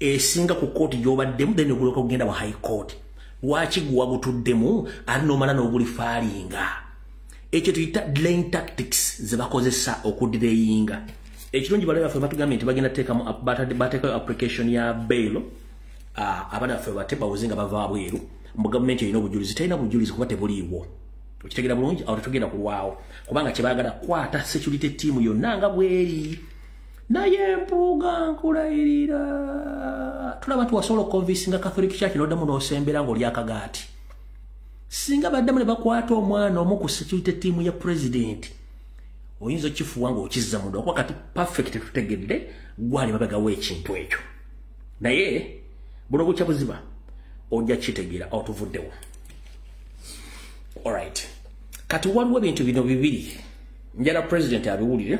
esinga ku kooti gy'obaddemu then oguleka okugenda mu high court. Lwaki guwagutuddemu ate n'omala n'ogulifaalinga? Ekyo tuyita delaying tactics ze bakozesa okudireyinga. Ekirungi balabe baffe batugambye nti bagenda bateekayo application ya bail. Abaana baffe bawuzinga bava bweru mu gavumenti erina obujulizi. Terina bujulizi kuba tebuliiwo. Okitegera bulungi awo tetugenda kulwawo kubanga kyebaagala kwata security team yonna nga bweri. Naye mpuuga nkulayirira tulaba tuwasobola okukonvinsinga Catholic Church n'oddamu n'osembera ng'oli akagaati. Singa baddamu ne bakwata omwana omu ku security team ya president, oyinza okifuuwa ng'okizza munda okuba kati perfect tutegedde gwali mabega w'ekintu ekyo. Naye buno bukya buziba ojja kitegeera awo tuvuddewo. Alright. Kati waliwo ebintu bino bibiri njala president abiwulire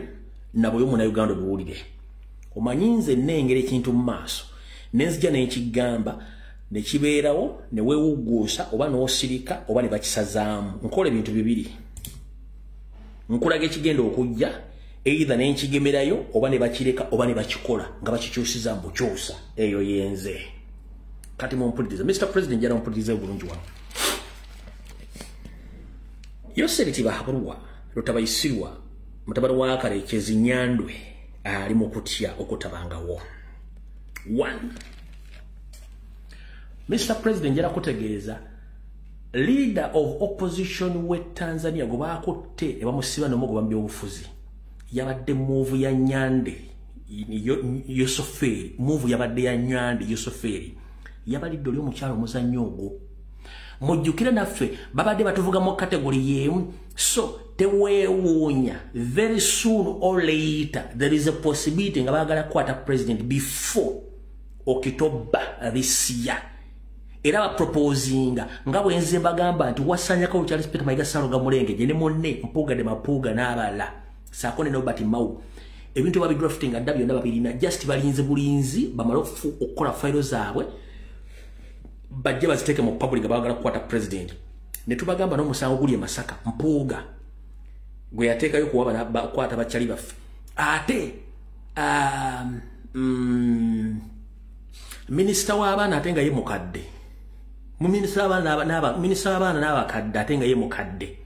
nabo yo Munnayuganda biwulire. Omanyi nze nnengera ekintu mu maaso nenzija n'ekigamba ne kibeerawo ne weewuguusa oba n'osirika oba ne bakisazaamu. Nkola ebintu bibiri. Nkulaga ekigenda okujja either ne nkigemerayo oba ne bakireka oba ne bakikola nga bakikyusiza mbukyusa. Eyo yenze. Kati mumpulirize. Mr. President njala mumpulirize bulungi wano. Yoseriti bahabulwa lutabayisirwa mutabara wa Karekezi Nyandwe ali mu kutya okutabangawo. 1. Mr. President njala kutegeeza leader of opposition we Tanzania go bakutte ebamusiba n'omugo bambye obufuzi yabadde move ya Nyande Yosoferi. Move yabadde ya Nyande Yosoferi yabalidde oli omukyalo omuzannyo ogwo. Mujjukira naffe babadde batuvuga mu category yemu. So teweewuunya very soon or later there is a possibility nga baagala kwata president before October this year. Era baproposinga nga bwenze bagamba nti wasanyako Charles Peter Mayiga Ssaaloga Mulenge je ne monne Mpuuga de Mapuuga n'abala Saakone Nobert Mao ebintu babidrafting nga byonna babirina just balinze bulinzi bamalofu okukola file zaabwe bajja baziteke mu public baagala kwata president. Ne tubagamba n'omusango guli e Masaka Mpuuga gwe yateekayo kuwaba kwata bakyali baffe. Ate minisita w'abaana ate nga ye mukadde. Minisita w'abaana n'abakadde ate nga ye mukadde.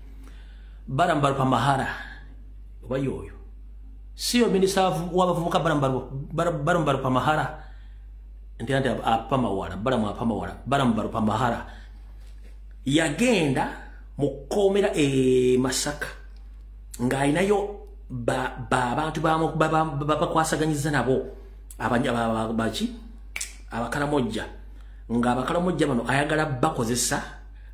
Barambalupa Mahara oba yoyo siyo minisita w'abavubuka Barambalupa Mahara nti apamawala Barambalupa Mahara yagenda mukomera Masaka ng'alinayo abantu babakwasaganyiza nabo abakalamojja ng'abakalamojja bano ayagala bakozesa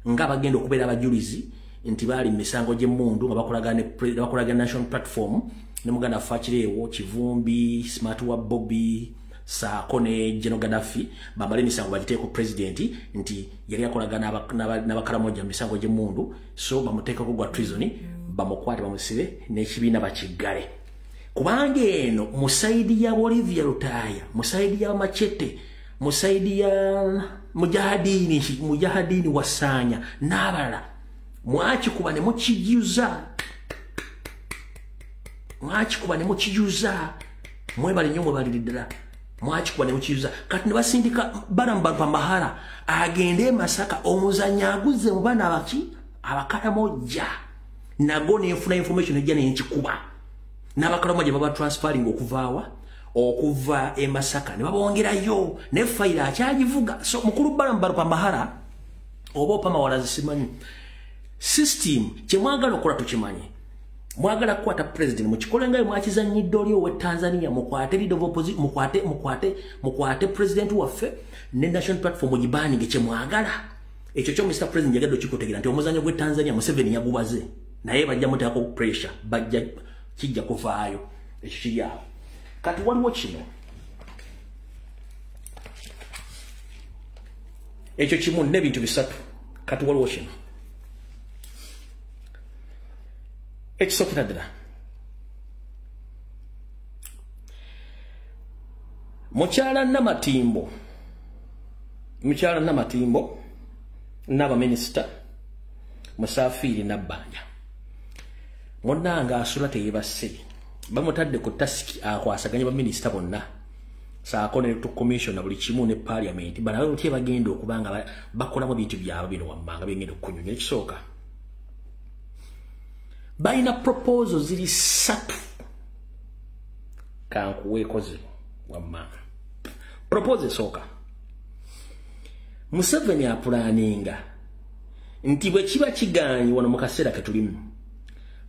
ng'abagenda okubeera abajulizi nti baali mu misango gy'emmundu nga bakolagana national platform ne muganda Fakireewo Kivumbi Smart wa Bobby Saakone General Gaddafi bamale misango bagiteeko president nti yali akolagana n'abakalamojja mu misango gy'emmundu. So bamuteekako gwa treason bamukwate bamusibe n'ekibiina bakiggale. Kubanga eno musaidi ya Olivia Lutaaya, musaidi ya Machete, musaidi ya Mujahadini Wasanya n'abalala mwakikuba ne mukijuza mwebale nnyo mwebaliddala mwakikuba ne mukijuza. Kati ne basindika Barambalupa Mahara agende Masaka omuzannyo aguze mu baana abakalamojja nago nenfuna information ejja nenchikuba n'abakalama gye baba transferring okuva e Masaka ne babongerayo ne file akyagivuga so mukulu Barambaru Pamahara oba opama walazimanyi system kye mwagala okola tukimanyi mwagala kukwata president mukikole ngayo mwakizanyidde oli owe Tanzania mukwate leader of opposition mukwate president waffe ne national platform ogibanning kye mwagala ekyo kyo Mr President yagadde okikutegera nti omuzanyo gwe Tanzania Museveni yagubaze naye bajja mutako pressure bajja kijja kuvaayo ekyo kiri awo kati waliwo kino ekyo kimu n'ebintu bisatu kati waliwo kino ekisookera ddala mukyala Namatimbo n'abaminisita Musafiri Nabbanja munnanga asula teyebase bamutadde ku tasiki akwasaganya baminisita bonna saako ne to commission buli kimu ne parliament banawe utie bagenda okubanga bakolamu bintu byabo bino wammanga bengenda okunyunya ekisooka baina proposal ziri satu kankuweekoze wammanga proposal soka Museveni apulaninga nti bwe kiba kiganyi wano mu kaseera ketulimu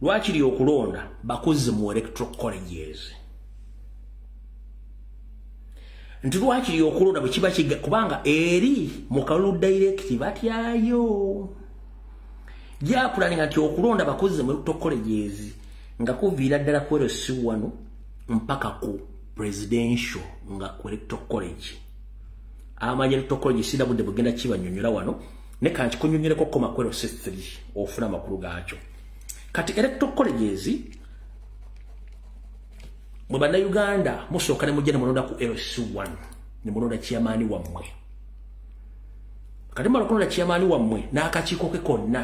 lwakiri okulonda bakoze mu electoral colleges nti lwakiri okulonda bwe kiba kubanga eri mu kalulu directive batyayo ya planning nti okulonda bakoze mu electoral colleges nga kuviira ddala ku LC1 mpaka ku presidential nga ku electoral college amanye electoral college sida budde bugenda kibanyonyola wano ne kanchi kunyonyereko koma ku LC3 ofuna makulu gacho kati electoral colleges mu banda Uganda musooka ne mujja ne mulonda ku LC1 ne mulonda chairman wammwe kati malonda chairman wammwe n'akakiiko ke konna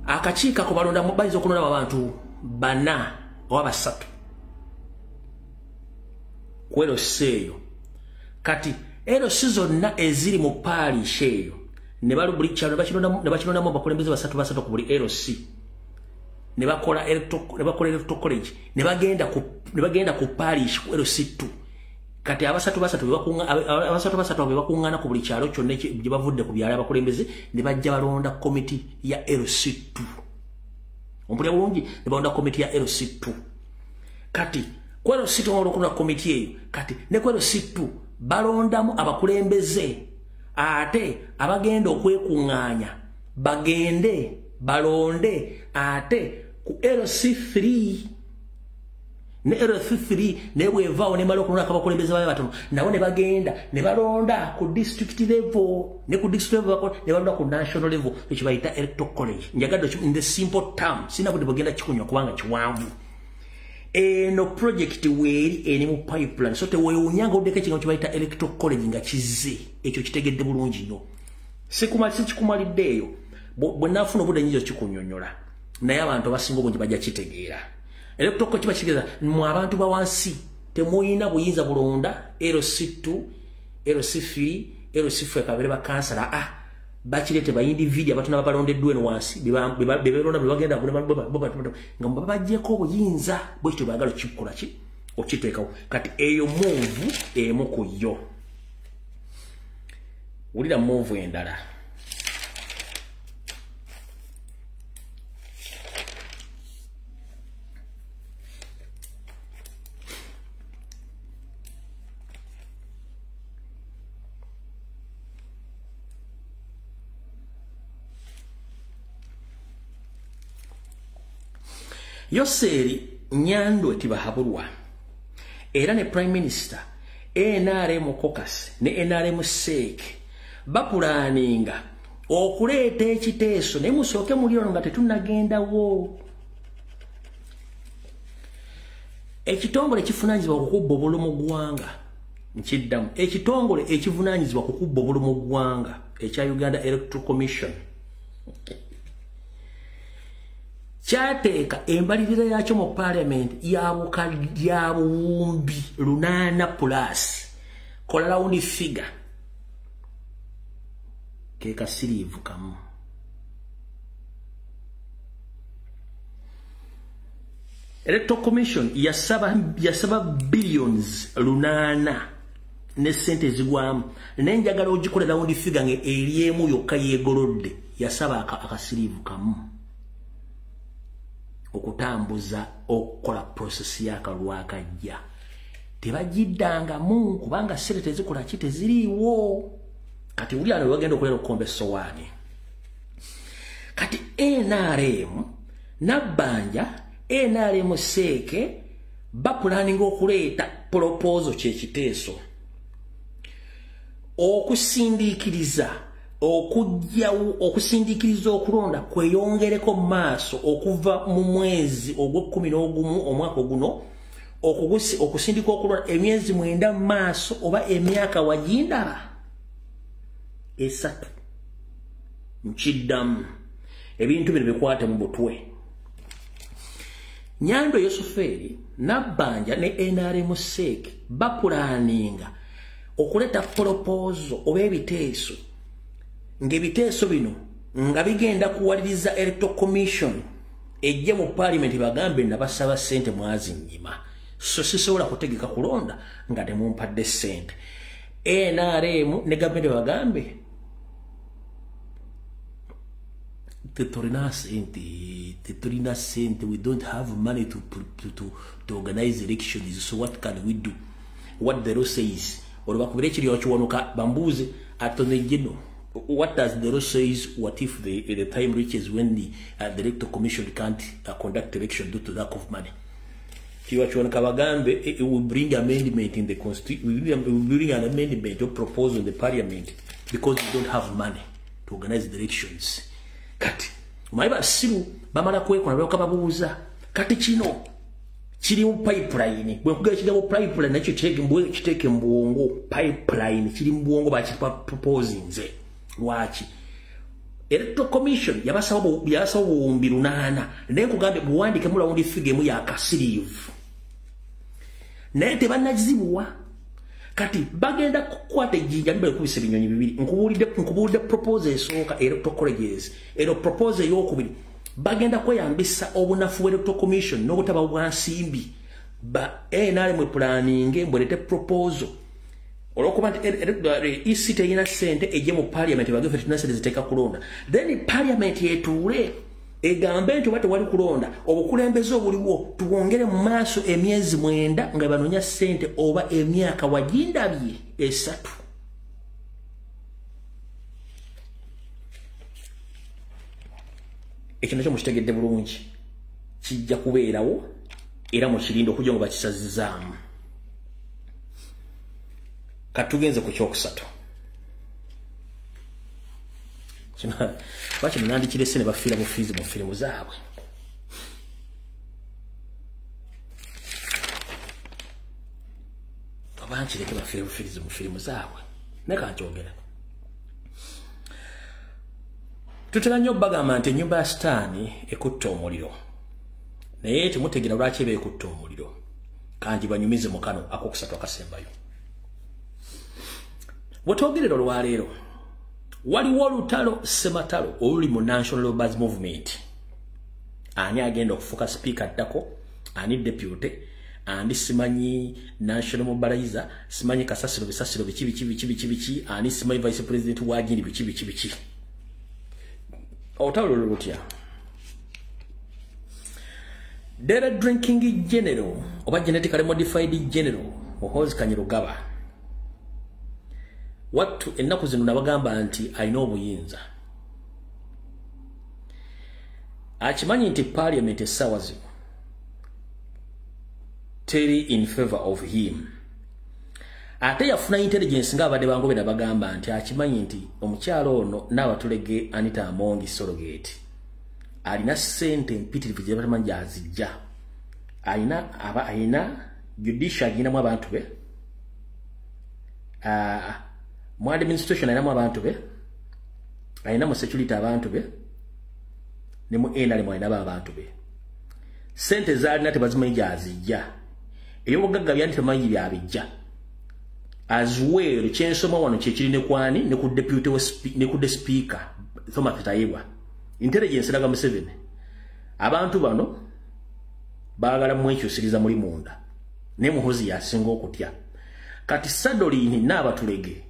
akakiika ko balonda mu bayizo okulonda abantu bana oba basatu ku LC eyo kati LC zonna eziri mu parish eyo ne balubuli kyalo ne bakilonda mu bakulembeze basatu ku buli LC ne bakola electoral college ne bagenda ku parish ku LC2 kati abasatu bakungana ku buli kyalo kyonna gye bavudde ku byalo abakulembeze ne bajja balonda committee ya LC2 ompulya bulungi ne balonda committee ya LC2 kati ku LC2 olokuna committee eyo kati ne ku LC2 balondamu abakulembeze ate abagenda okwekunganya bagende balonde ate ku LC3 ne LC3 ne bwevaawo ne malo kulonda abakulembeze babe batono nabo ne bagenda ne balonda ku district level ne ku district level ne balonda ku national level ekyo bayita electoral college njagadde in the simple term sina budde bagenda kikunywa kubanga kiwanvu eno project weeri eni mu pipeline so tewewunyanga oddeko ekintu kibayita electoral college nga kize ekyo kitegedde bulungi nnyo sikikumaliddeeyo bwe naafuna obudde nyizo kikunyonyola naye abantu abasinga obungi bajja kitegeera electoral college kiba kitegeeza mu abantu bawansi temuyina buyinza bulonda LC2 LC3 LC4 kabere bakansala bakirete ba individual batuna balondeddwe no wansi bebalonda bagenda nga babajjeko obuyinza bwekyo bagalo kikola ki okiteekawo kati eyo move emu ku yo ulira move endala Yoseri Nyandwe Tibahabulwa era ne Prime Minister NRM caucus ne NRM SEC bapulaninga okuleeta ekiteeso ne musooke muliono nga tetunnagendawo ekitongole kifunanyizibwa okukubba obululu mu ggwanga nkiddamu ekitongole ekivunanyizibwa kukubba obululu mu ggwanga ekya Uganda Electoral Commission kyateeka embalirira yakyo mu parliament ya buwumbi 8+ kola round figure keka sirivu kamu Electoral Commission yasaba billions lunana ne sente zigwamu nenjagala ogikolera round figure nge eriemu yokka yegolodde yasaba akasirivu kamu okutambuza okukola process yakalwakajja tebagidanga mu kubanga sente tezikola kite ziriwo kati uli ano bagenda okulera okombe sowani kati NRM nabbanja NRM seke bapulaninga okuleeta proposal kyekiteeso okusindikiriza okulonda kweyongereko maaso okuva mu mwezi ogw'11 omwaka guno okusindika okulonda emyezi 9 maaso oba emyaka wagindaba 3 mkiddamu ebintu bino bikwate mu butwe Nyando Yosuferi nabbanja ne NRM seke bapulaninga okuleta proposal oba ebiteeso ng'ebiteeso bino nga bigenda kuwaliriza Electoral Commission ejje mu parliament bagambe nabasaba sente mwazi nyima so sisobola kutegeka kulonda nga temumpadde sente NRM ne government bagambe Tetorina sente, we don't have money to organize elections, so what can we do? What the law says, or bambuze atonegeno. What does the law says? What if the time reaches when the Electoral Commission can't conduct election due to lack of money? It will bring amendment in the constitution. Will bring an amendment or proposal in the parliament because we don't have money to organize the elections. Kati maiba simu bamala kwekona byoka babuuza kati kino kiri mu pipeline bwe kuga kiga pipeline nakyo kiteke mbwongo pipeline kiri mbwongo bakipa proposing nze lwaki Electoral Commission yabasawo 800 naye kugambe buwandike mu round figure mu ya kasirivu naye tebanazibuwa kati bagenda kukwata ejjinja libale kubisa binyonyi bibiri nkubulidde proposal esooka Electoral Colleges ero proposal y'okubiri bagenda kweyambisa obunafu Electoral Commission n'obutaba bwansimbi ba NRM planning mbwelete proposal olwokuba EC teyina sente ejje mu parliament bagende fete nasente ziteeka kulonda then parliament yetuule egambe nti bate wali kulonda obukulembeze obuliwo tuwongere mu maaso emyezi 9 nga banonya sente oba emyaka wagindabye 3 ekyo nakyo mukitegedde bulungi kijja kubeerawo era mu kirindo okujja ngo bakisazizaamu katugenze ku kyokusatu Bachi nandikire sene bafira mu fizi mu filimu zaabwe abanchi leke bafira mu fizi mu filimu zaabwe neka njogera tutera nnyo bagamba nti ennyumba ya sitaani ekutta omuliro naye temutegera lwaki eba ekutta omuliro kanji banyumize mu kano akokusatu akasembayo bwetwogerera olwaleero waliwo olutalo sematalo oluli mu National Labourers Movement ani agenda okufuka speaker addako ani deputy ani simanyi national mobilizer simanyi kasasiro bisasiro bichi ani simanyi vice president wagindi bichi otalo lutya dere drinking general oba genetically modified general Muhoozi Kanyarugaba watu ennaku zino nabagamba nti alina obuyinza akimanyi nti parliament essaawa zino teri in favor of him ate yafuna intelligence ng'abadde bangobe nabagamba nti akimanyi nti omukyalo ono n'abatulege Anita Amongi Sorogate alina sente mpitirivu gye batamanyi gyazijja alina judicial aginamu abantu be mu administration alinamu abantu be alina mu security abantu be ne mu NRM alina abantu be sente zalina tebazimanyi gyazijja ey'obugagga byani tebamanyi byabijja as well kyensoma wano kyekiri ne kwani ne ku deputy ne ku speaker Thomas Tayibwa intelligence laga Museveni abantu bano baagala mwekyusiriza muli munda ne Muhoozi yasinga okutya kati Sadolini n'abatulege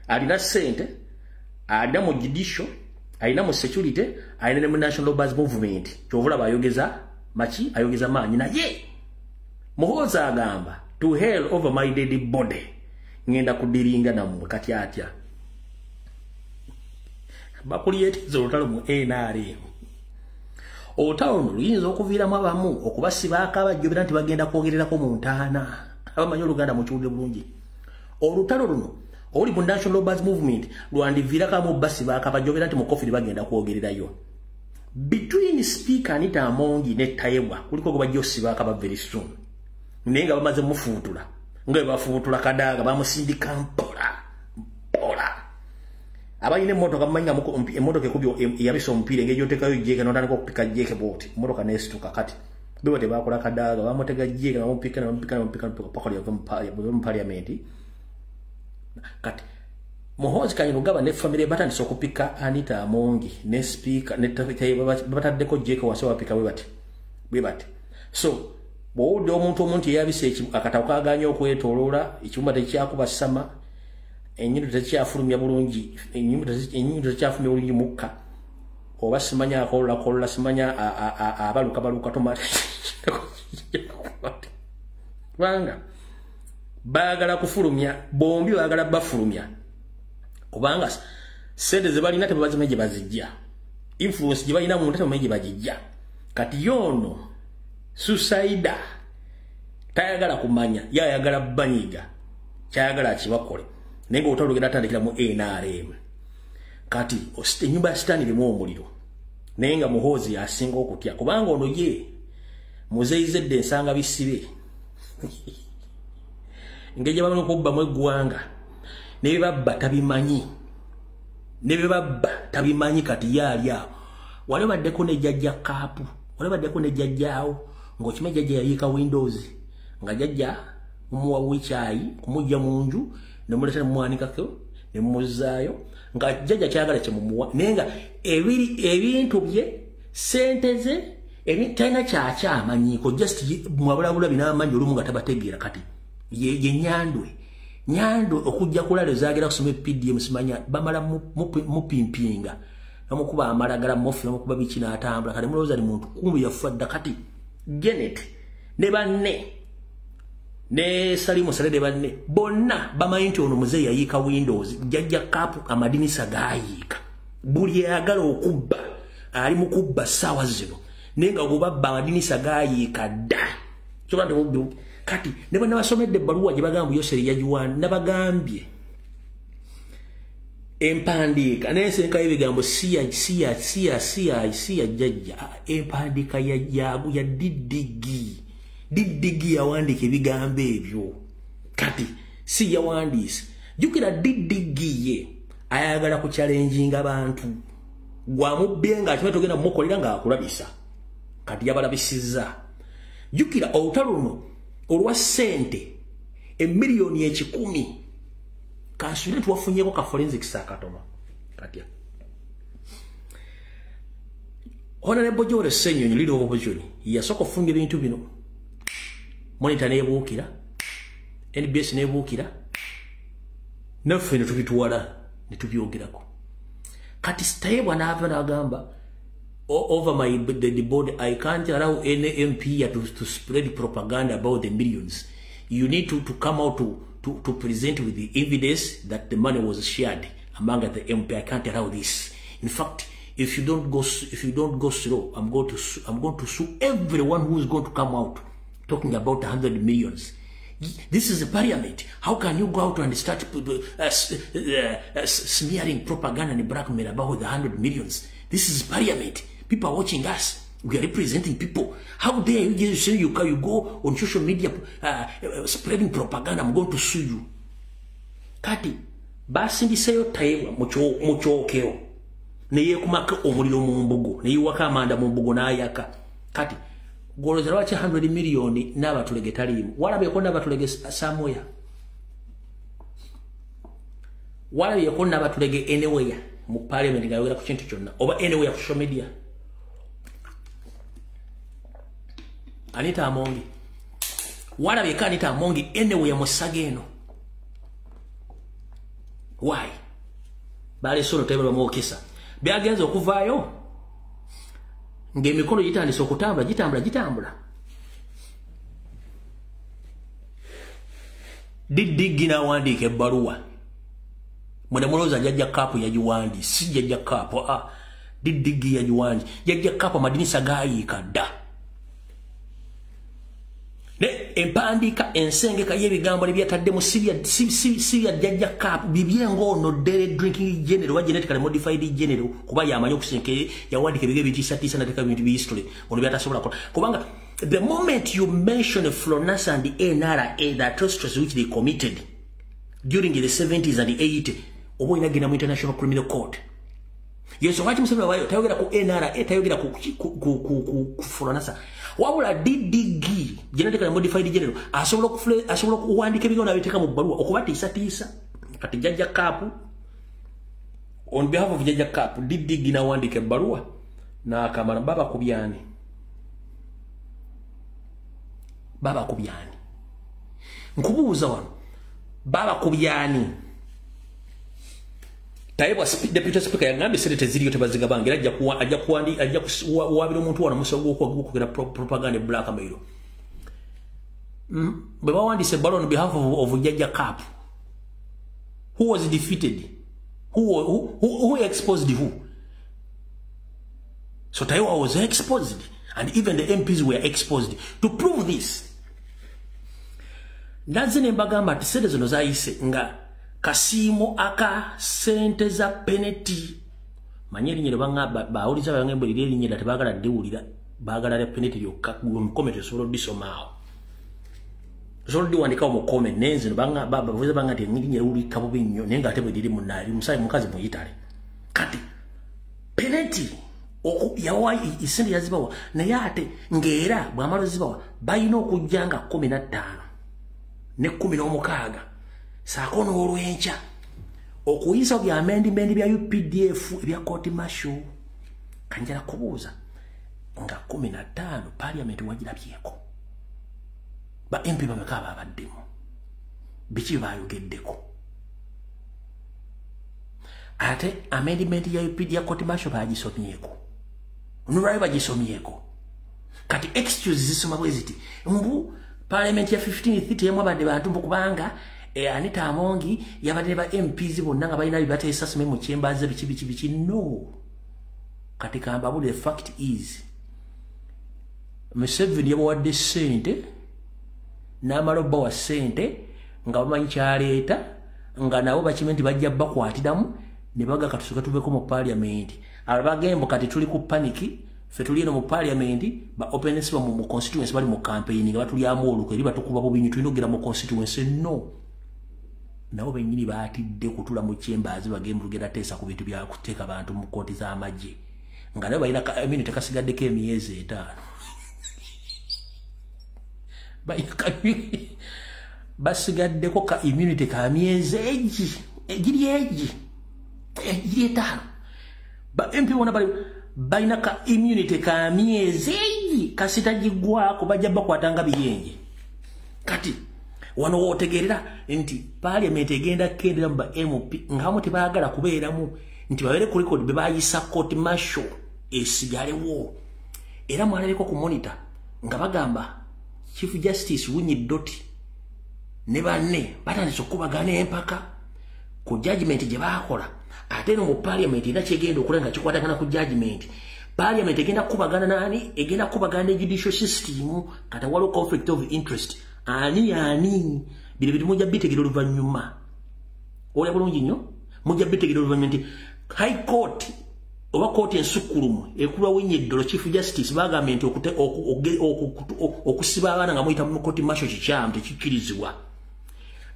alina sente alina mu judicial alina mu security alina mu National Labourers Movement kyovula bayogeza machi ayogeza maanyi naye Muhoozi agamba to hell over my dead body ngenda kudiringa namwe kati atya bakuliyetiza olutalo mu NRM olutalo luyinza okuviiramu abamu okubasiba akabajjobera nti bagenda kwogererako mu ntaana abamanyi Oluganda mukiwulire bulungi olutalo luno oli mu National Labourers Movement lwandiviirakamu basiba akabajjobera nti mu kofiri bagenda kwogererayo between Speaker Anita Amongi ne Tayeebwa kuliko gwe bajja osiba akaba very soon naye nga bamaze mufuutula nga bafuutula Kadaaga bamusindika mpola abayine emmotoka manya emmotoka ekubyo yabisa omupiira engeri gyotekayo jeeke notandika okupika jeeke bwoti emmotoka nesituka kati bwe tebakola Kadaaga bamutega jeeke bamupika pakoli mu parliament kati Muhoozi Kainerugaba ne family batandise okupika Anita Amongi ne Speaker ne bataddeko jeeke wase wapika bwe bati so bw'owudde omuntu yabise akatawo kaganya okwetoloola ekiwumba tekyakuba sama enyindo tekyafulumya bulungi enyindo tekyafulumya bulungi mukka oba simanya akola simanya abaluka tomata kubanga baagala kufulumya bombi baagala bafulumya kubanga sente ze balina tebazimenye gye bazijja influence gye balina mu ntata tebazimenye gye bagijja kati yono Susaida tayagala kumanya yayagala banyiga kyayagala akibakole nenga otolugenda atandikira mu NRM kati osite nyumba ya sitani limu omuliro nenga Muhoozi asinga okutya kubanga ono ye muzeyizedde ensanga bisibe ngeje bamwe okubba mu eggwanga ne babba tabimanyi kati yali awo wale baddeko ne jajja kaapu wale baddeko ne jajjaawo ng'okime jajja yayiika Windows nga jajja umuwa wichai kumujja mu nju ne muletera mwanikako ne muzaayo nga jajja kyagala kyemumuwa nenga ebintu bye sente ze ebitana kyamanyiko just mwabulabula binamanyi olumu nga tabategeera kati ye nyandwe okujja kulala zaagera kusoma PDM simanya bamala mupimpinga namukuba amalagala mofi namukuba bikina atambula kale mulowooza ni muntu kumbi yafadda kati Genet ne banne ne Salimu Salede banne bonna bamanyi nti ono muzeeyi yayiika Windows jajja kapu amadinisa gayiika buli yagala okubba ali mu kubba ssaawa zino naye nga bw'obabba amadinisa gayiika dda kyobadde kati ne bonna basomedde ebbaluwa gye bagamba Yoseri yagiwanda nabagambye empandiika nensenka ebigambo siya jajja empandiika ya diddigi yawandiika ebigambo ebyo kati si yawandiise jukira diddigi ye ayagala ku challenginga abantu gwamubbe nga akimanyi togenda mumukolera ng'akulabisa kati yabalabisizza jukira olutalo luno olwa ssente emiliyoni 10 kansubire tuwafunyeko ka forensics akatono katya Honorable George Ssenyonyi leader of opposition yasooka ofunga ebintu bino monitor nebuukira NBS nebuukira naffe ne tubituwala ne tubyogerako kati Tayeebwa n'ava n'agamba over my the board I can't allow any MP to spread propaganda about the millions. You need to come out to present with the evidence that the money was shared among the MP. I can't allow this. In fact, if you don't go slow, I'm going to sue everyone who is going to come out talking about 100 millions. This is a parliament. How can you go out and start smearing propaganda and blackmail about the 100 millions? This is parliament. People are watching us. We are representing people. How dare you just say you go on social media spreading propaganda? I'm going to sue you. Kati, basi ndiseyo Tayeebwa mukyokero. Neye kumaka omuliro mu mbugo. Neye waka amanda mu mbugo n'ayaka. Kati, gwolooza lwaki 100 million n'abatulege taliimu. Walabyeko n'abatulege Samoya. Walabyeko n'abatulege anywhere mu parliament ngayogera ku kintu kyonna. Oba anywhere ku social media. Anita Amongi. Wala beka Anita Amongi anyway musageno. Why? Bale solo tebelo mwokisa. Byagenza okuvaayo. Ng'emikono gitandise okutambula. Didigi na wandike ebbaluwa. Mwene muloza jajja kapu yajiwandi. Si jajja kapu. Didigi yajiwandi. Jajja kapu amadinisa gaayika dda. Ne empandika ensengeka y'ebigambo ebyataddemu si jajja kapu bibyengono dere drinking general wa genetically modified general kuba yamanyi okusenkeye yawandika ebigebe bitisa nateka bintu bi history ono byatasobola kola kubanga the moment you mention Florence and the NRA, the atrocities which they committed during the 70s and the 80s, obo inagina mu International Criminal Court. Yes, wakati msema wayo tayogera ku NRA, tayogera ku Florence. Wabula DDG, genetically modified general, asobola kuwandika ebigona abiteka mu bbaluwa okubatisa kati jajja kapu on behalf of jajja kapu DDG na wandika ebbaluwa na akamana baba kubyani. Nkubuuza wano baba kubyani Taiwa deputy speaker yangambe senate ziriyo tebaziga bangi ajja wabira omuntu wana musogo okugera propaganda blackmail. Baba wandise ballon on behalf of Jajja Cap. Who was defeated? Who exposed who? So Taiwa was exposed and even the MPs were exposed. To prove this, Nazine Bagamba tisede zono zaise nga kasimo aka sente za penalty manyeri nyere banga bauliza bangembo liri nyera tebagala ndiwulira bagala le penalty yokka comment solo disomao solo diwandika mu comment nenze banga baba vuze banga te nyiri nyera uli kabo binyo nenga atebwe diri munali musayi mukazi mu Italy kati penalty oku yawa isende yazibawa na yate ngera bwamalo zibawa bayino okujjanga 15 ne 16 sakono olwencha okuyisa bya amendment bya UPDF ebya court martial kanjala kubuuza nga 15 parliament wagirabyeko ba MP bamekaba abaddemu bichi bayogeddeko ate amendment ya UPD ya court martial bagisomyeko nurayi bagisomyeko kati excuse zisoma bweziti mbu parliament ya 1530 yamwe abadde bantu kubanga Anita Amongi yabadde ba MPs bonna nga balina bibate assessment mu chembaze bichi no katika ambabu the fact is Museveni yabawadde sente n'amaloba wa sente nga bamanyi kyaleeta nga nabo bakimenti bajja bakwatiramu ne baga katusuka tubeko mu parliament abagembo kati tuli ku paniki fe tuli no mu parliament ba openness ba mu constituency bali mu campaign nga batuli amoluko eri batukuba bo binyu tulinogira mu constituency no nabo benyini baatidde kutula mu chembazi bagembo lugera tesa ku bintu bya kuteka abantu mu koti za amaje nga nabo balina immunity kasigaddeko emyezi 5 basigaddeko ka immunity ka myezi egi 5 ba MP wona balina ka immunity ka myezi egi kasitagigwako bajja bakwatanga biyenje kati wano wotegerera nti parliament egenda kendera mba MP ngamo tebagala kubeeramu nti babere ku record bebayisa court martial esigalewo era mwalaleko ku monitor nga bagamba Chief Justice Winnie Doti ne banne batandise okubagana empaka ku judgment gye bakola ate no mu parliament ina kyegenda okulenga kikwatagana ku judgment parliament egenda kubagana nani egenda kubagana judicial system kata waliwo conflict of interest ani bile bitu moja bitegera oluvanyuma ole bulungi nnyo moja bitegera oluvanyuma nti high court oba court ensukulumu ekulwa Winnie Chief Justice bagambye nti okusiba abaana nga muyita mu court martial kikyamu tekikirizibwa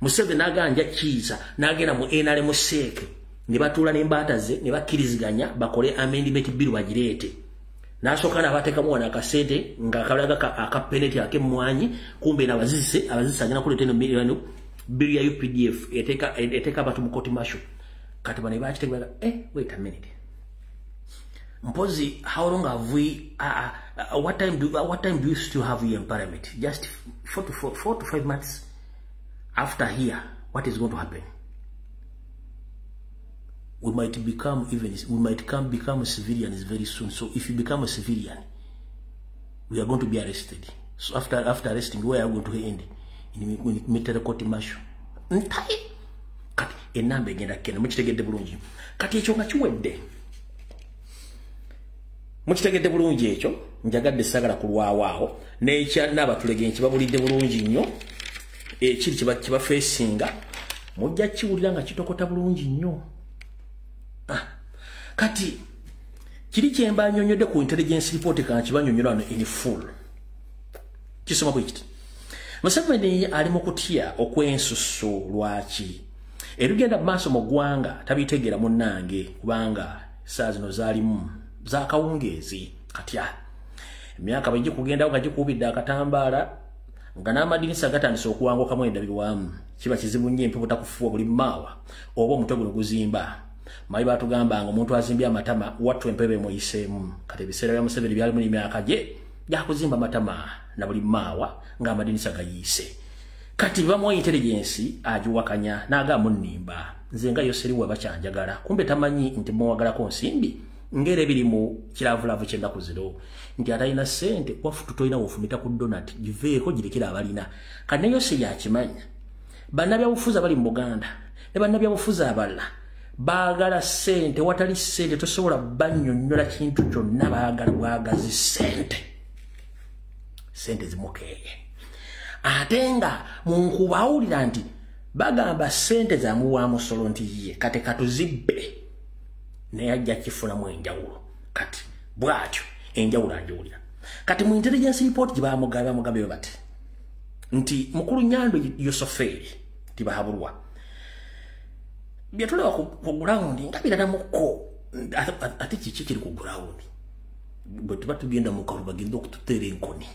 Museveni naganja kiisa nagenda mu NRA mu seke ne batula n'embata ze ne bakiriziganya bakole amendment bill bagireete nashoka na bateka mwana kasete nga kalaga aka penalty ake mwanyi kumbe na abazise agina kuleta no million bill ya UPDF eteka batu mu court martial kati bane bachitegera wait a minute Mpozi, how long have we, what time do you still have here in Parliament? Just 4 to 5 months after here, what is going to happen? We might become civilians very soon. So if you become a civilian, we are going to be arrested. So after arresting, where are we going to end? In military court martial. Kati enamba egenda kena mukitegedde bulungi. Kati ekyo nga kiwedde. Mukitegedde bulungi ekyo, njagadde sagala kulwawaawo n'ekya n'abatulege nkibabulidde bulungi nnyo. Ekiri kiba facinga mujja kiwulira nga kitokota bulungi nnyo. Kati kiri kyemba nnyonnyodde ku intelligence report kibanyonnyola wano in full. Kisoma bwe kiti. Museveni ali mu kutya okwensusu lwaki ebigenda maaso mu ggwanga tabitegeera munnange kubanga saa zino zaalimu zakawungeezi katya emyaka bwe gikugendawo nga gikuubidde akatambaala nga n'amadinisa gatandise okuwangukamu endabirwamu kiba kizibu nnyo empepo takufuwa buli maawa oba omutwe guno guzimba mayi batugambanga omuntu azimbye amatama wattu empebe muyiseemu kati ebiseera bya Museveni byalimu emyaka gye gyakuzimba amatama na buli maawa ng'amadinisa gayiise. Kati bamuwa intelligence agiwakanya n'agamba nnimba nze nga yoseriwa bakyanjagala kumbe tamanyi nti muwagalako nsimbi ngere biri mu kiravulavu ky'ennaku zino nti atalina ssente wafu tutolina wofumita ku donati giveeko girekera abalina kati ne yose yakimanya bannabyabufuzi abali mu Buganda ne bannabyabufuzi abalala baagala ssente watali ssente tosobola bannyonnyola kintu kyonna baagala bwagazi ssente zimukeeye ate nga munkubawulira nti bagamba ssente zamuwa musolo nti ye kati katuzibbe naye ajja kifunamu enjawulo kati bwatyo enjawulo anjawulira kati mu intelligence report gye bamugabe bati nti mukulu Nyando Yosoferi tibahabulwa byatulaba ku ground nga biradamuko ate kiki kiri ku ground bwe tuba tugenda mu kalu bagenda okututeera enkoni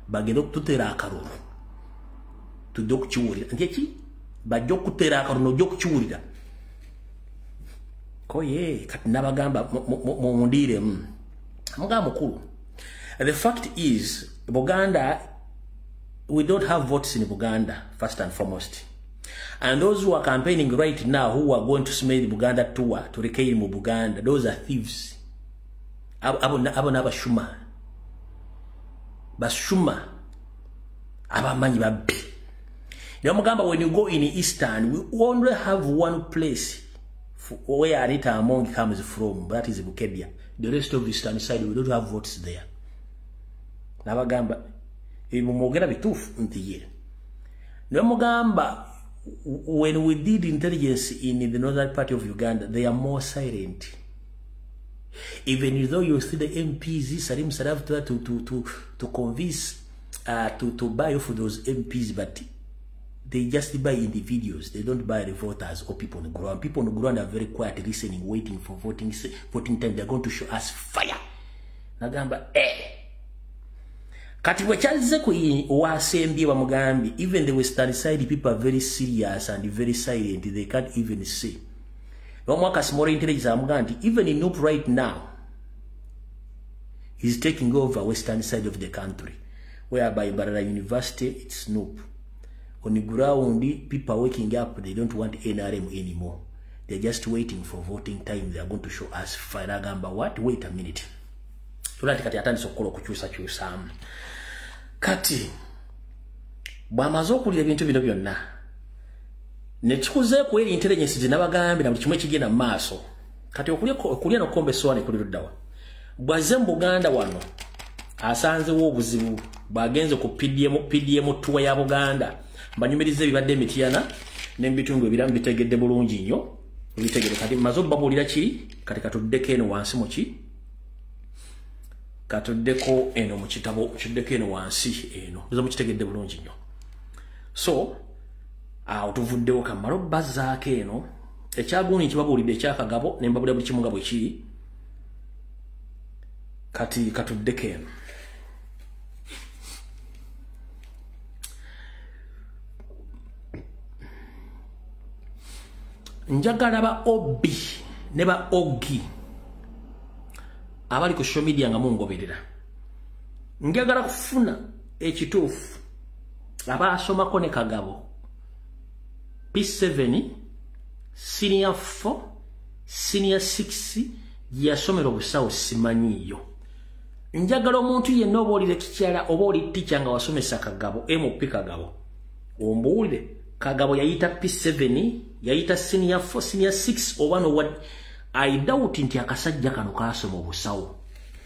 bagenda okututeera akalulu tujja okukiwulira nti eki bajja okututeera akalulu ojja okukiwulira koye kati nabagamba mundiiremu mugamba mukulu. The fact is Buganda, we don't have votes in Buganda first and foremost, and those who are campaigning right now who are going to smell the Buganda tour to reclaim Buganda, those are thieves. Abo nabashuma bashuma abamanyi babbi. Mugamba, when you go in Eastern, we only have one place where Anita Among comes from, that is Bukedia. The rest of the Eastern side, we don't have votes there. Nabagamba, Mugera bitufu ntiye. Mugamba, when we did intelligence in the northern part of Uganda, they are more silent. Even though you see the MPs, Salim Saraf to convince to buy off those MPs, but they just buy individuals. They don't buy the voters or people on the ground. People on the ground are very quiet, listening, waiting for voting time. They're going to show us fire. Nagamba, Kati wechaze wa assembly wa Mugambi, even the Western side people are very serious and very silent. They can't even say. Mwaka small intelligence Mugambi, even in Noop right now, he's taking over Western side of the country, whereby Barara University, it's Noop. On the ground, people are waking up, they don't want NRM anymore. They're just waiting for voting time. They are going to show us fire. Gamba, what? Wait a minute. Kati atani sokolo kukyusa. Kati bwamaze okulira ebintu bino byonna ne kikuze ku eri intelligence zinabagambi na kimwe kigenda maaso kati okulya nokombe swane kuli luddawa bwaze mu Buganda wano asanze wo obuzibu bagenze ku PDM tuwa ya Buganda banyumirize bibadde Mityana n'ebitundu ebiramu bitegedde bulungi nnyo bitegedde kati mazo babulira ki kati katuddeko eno wansi mu ki katuddeko eno mu kitabo kiddeko eno wansi eno bizo mu kitegedde bulungi nnyo so otuvuddewo kamalo bazaake eno ekyaguni kibabulidde ekyakagabo nembabulira buli kimu nga bwe kiri kati katuddeko eno njagala ba Obi ne ba Ogi abali ku social media nga mungoberera njagala kufuna ekituufu abaasomako ne Kagabo P7 senior 4 senior 6 yasomera obusawo simanyiyo njagala omuntu yenna oba oli lekikyala oba oli teacher nga wasomesa Kagabo MP Kagabo ombuulire Kagabo yayita P7 yayita senior 4 senior 6 oba no what I doubt nti akasajja kano kasoma obusawo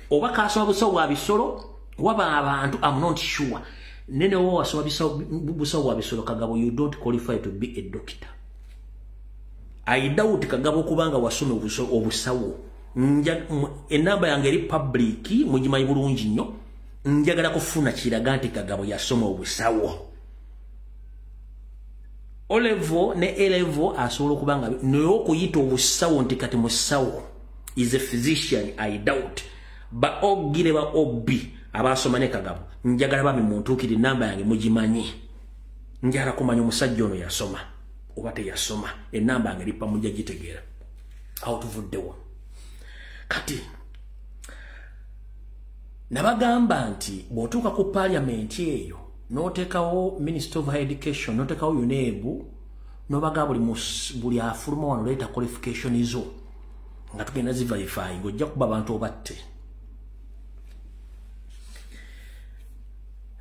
oba kasoma obusawo bwa bisolo waba abantu I'm not sure nene wo wasoma busawo bwa bisolo Kagabo you don't qualify to be a doctor I doubt Kagabo kubanga wasoma obusawo enamba yange eri public mugimanyi bulungi nnyo njagala kufuna kiraga nti Kagabo yasoma obusawo Olevo ne Elevo asobola kubanga no kuyita obusawo nti kati musawo is a physician I doubt ba ogire ba obi abasoma ne Kagabo njagala bami muntu kiri namba yange mugimanyi njagala kumanya omusajja ono yasoma oba teyasoma enamba yange lipa mujja gitegeera out of the one kati nabagamba nti botuka ku parliament eyo notekawo Minister of Higher Education notekawo UNEB nobagaba buli afuluma wano leta qualification izo nga tugenda verify ngojja kuba abantu obatte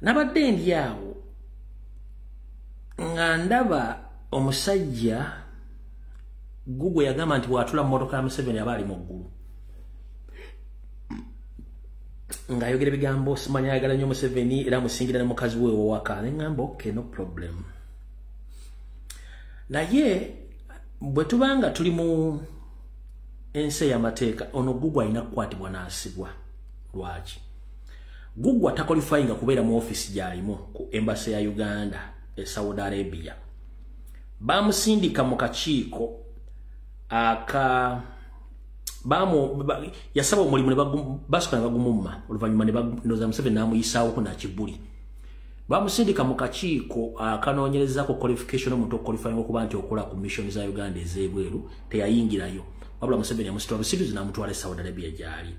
nabadde ndi awo nga ndaba omusajja Google yagamba nti bwatula mmotoka ya Museveni abali mu ggulu nga ayogera bigambo simanya ayagala nnyo Museveni era musingira ne mukazi we owaka ngamba okay no problem naye bwe tubanga tuli mu ense y'amateeka ono Google alina kukwatibwa n'asibwa lwaki Google atakwalifyinga kubeera mu office gy'alimu ku embassy ya Uganda e Saudi Arabia bamusindika mu kakiiko yasaba omulimu ne basukana bagumumma oluvannyuma ne noza Museveni n'amuyisaawo kuna kibuli bamusindika mu kakiiko akanoonyereza ku qualification omuntu okuqualifying okuba nti okola ku mission za Uganda ez'ebweru teyayingirayo wabula Museveni yamusitula busirizi n'amutwala Saudi Arabia gyali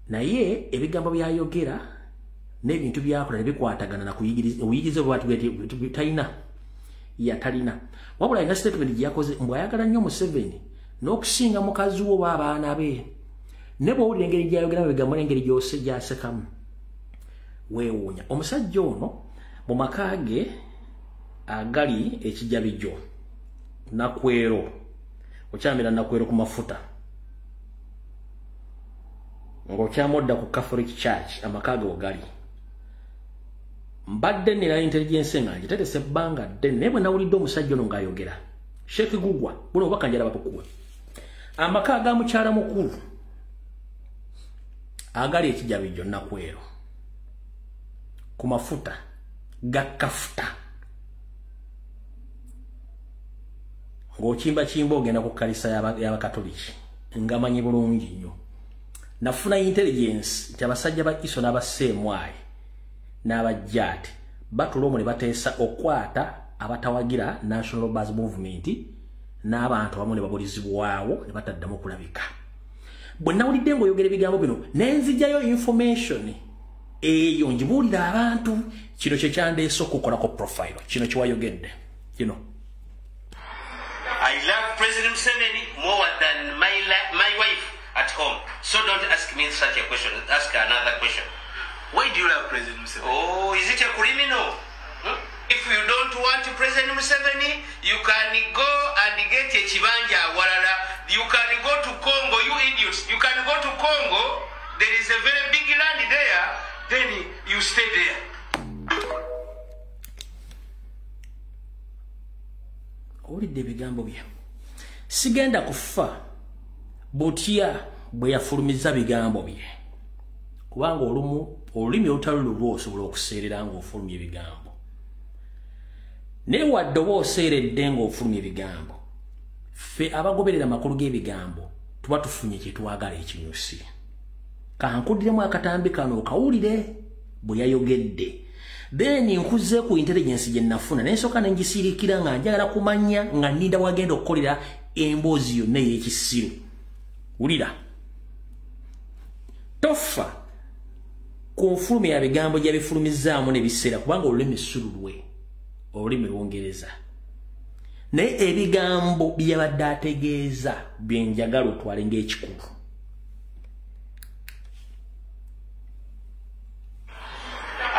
naye ebigambo byayogera n'ebintu byakola ne bikwatagana na kuyigiriza bwati talina yatalina wabula ina statement gyakoze mbwayagala nnyo Museveni n'okusinga mukazi wo baabaana be ne bw'owulira engeri gyayogeramu ebigambo n'engeri gyose gyasekamu weewuunya omusajja ono mu maka ge agali ekijabijo Nakwero okyamira Nakwero ku mafuta ng'okyamodda ku Catholic Church amaka ge ogali mbadde nira intelligence nga ngitetese ebbanga ddene naye bwe nawulidde omusajja ono ng'ayogera Sheikh Gugwa buno obaka njala bapukuwe amaka ga mukyala mukulu agali ekijabijo Nakwero ku mafuta gakafuta ng'okimba ogenda ku kkanisa y'abakatoliki ngamanyi bulungi nnyo nafuna intelligence nti abasajja ba Iso n'abaseemwayi n'abajjaati batula omwo ne bateesa okwata abatawagira National Buzz Movement n'abantu abamu ne babulizibwawo ne bataddamu okulabika bwe nawulidde ng'oyogera ebigambo bino nenzijjayo information eyo njibuulira abantu kino kye kyandeese okukolako profile kino kiwayogedde kino I love President Museveni more than my wife at home. So don't ask me such a question. Ask another question. Why do you love President Museveni? Oh, is it a criminal? If you don't want President Museveni, you can go and get a chibanja walala. You can go to Congo, you idiots. You can go to Congo. There is a very big land there. Then you stay there. Olidde ebigambo bye sigenda kufa butya bwe yafulumiza bigambo bye kubanga olulimi olutali osobola okuseerera ng'ofulumya ebigambo naye wadde oba oseeredde ng'ofulumya ebigambo ffe abagoberera amakulu g'ebigambo tuba tufunye kye twagala ekinyusi kankuddiremu akatambi kano okawulire bwe yayogedde then nkuze ku intelligence gye nafuna n'ensooka nengisirikira nga njagala kumanya nga ndinda wagenda okukolera emboozi yonna ey'ekisiru wulira tofa ku nfulumi ya bigambo gya bifulumizaamu n'ebiseera kubanga olulimi sululwe olulimi Lungereza naye ebigambo byabadde ategeeza byenjagala otwale ng'ekikulu.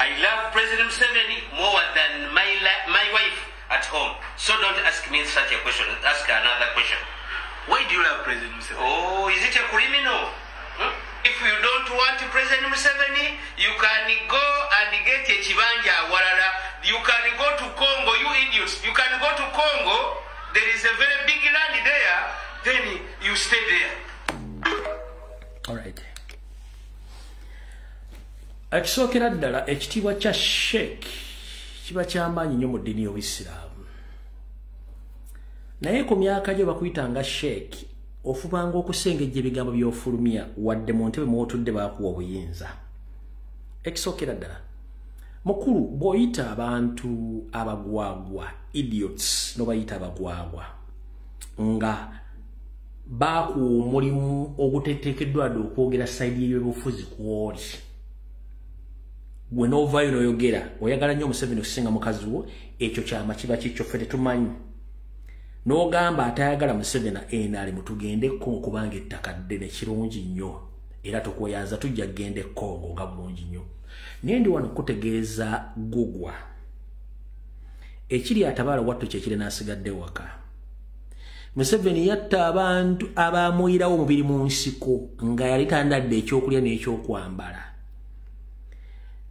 I love President Museveni more than my wife at home. So don't ask me such a question. Ask another question. Why do you love President Museveni? Oh, is it a criminal? If you don't want President Museveni, you can go and get a chibanja walala. You can go to Congo, you idiots. You can go to Congo. There is a very big land there. Then you stay there. All right. Akisookera ddala ekitiibwa kya Sheikh kiba ky'amaanyi nnyo mu ddiini y'Obuyisiraamu. Naye ku myaka gyo bakuyitanga Sheikh ofubanga okusengejja ebigambo by'ofulumya wadde mu ntebe mw'otudde baakuwa obuyinza. Ekisookera ddala mukulu bw'oyita abantu abagwagwa idiots n'obayita abagwagwa nga baakuwa omulimu oguteeteekeddwa dde okwogera sayidi y'ebyobufuzi kw'oli. Gwe n'ovaayo n'oyogera oyagala nnyo Museveni okusinga mukazi wo, ekyo kyama kiba kikyo ffe tetumanyi. N'ogamba atayagala Museveni enaali mutugendeko kubanga ettaka ddene kirungi nnyo era tukweyanza tujja kugenda e Congo nga bulungi nnyo. Naye ndi wano kutegeeza gugwa ekiri atabaala wattu kyekiri n'asigadde waka. Museveni yatta abantu abaamuyirawo omubiri mu nsiko nga yali tandadde ekyokulya n'ekyokwambala.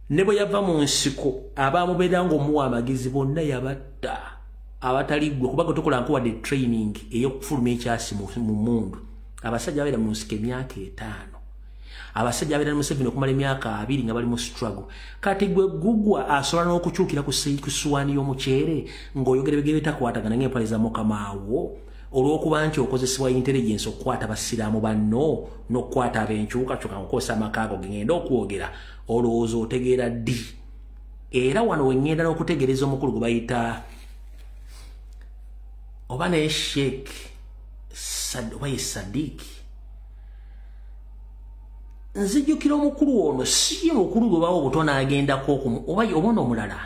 Ne bwe yava mu nsiko abaamubeera ng'omuwa amagezi bonna yabatta abatali gwe kubanga tukola nkuwadde training ey'okufuluma ekyasi mu mundu. Abasajja abeera mu nsiko emyaka 5. Abasajja abeera ne Museveni okumala emyaka 2 nga bali mu struggle. Kati gwe gugwa asobola n'okukyukira ku ssuwaani y'omuceere ng'oyogera ebigere bitakwatagana ng'empale za mukamaawo olw'okuba nti okozesebwa intelligence okukwata basiraamu banno n'okukwata ab'enkyukakyuka ng'okozesa amakaago gengenda okwogera olowooza otegeera ddi. Era wano wengenda n'okutegereza omukulu gwe bayita oba naye Sheikh oba ye Sadiq. Nzijukira omukulu ono si omukulu gwe bawo obuto n'agendako oba obona omulala.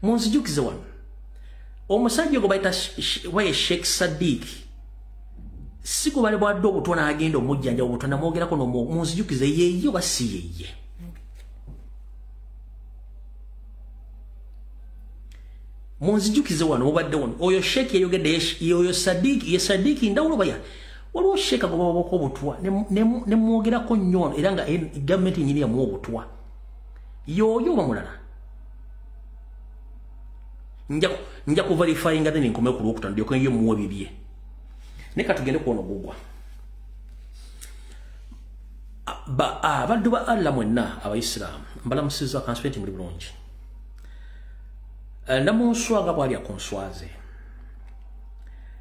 Munzijukize wano omusajja gwe bayita oba ye Sheikh Sadiq si gwe bali bwadde obuto n'agenda omujjanja obuto namwogerako munzijukize yeye oba si yeye. Munzijukize wano mubadde wano oyo Sheikh yayogedde oyo Sadiq ye Sadiq ndawulo baya waliwo Sheikh gwe babako obutwa ne mwogerako nnyo era nga gavumenti nyini yamuwa obutwa yoyo oba mulala. Nja ku verifyinga then nkome ku lwokutano ndyoke ye muwe bibye. Ne katugende kuono gugwa. Abaddu ba Allah mwenna abayisiraamu mbalamusiza kansipenti muli bulungi. Namunswaga bwali akonswaze.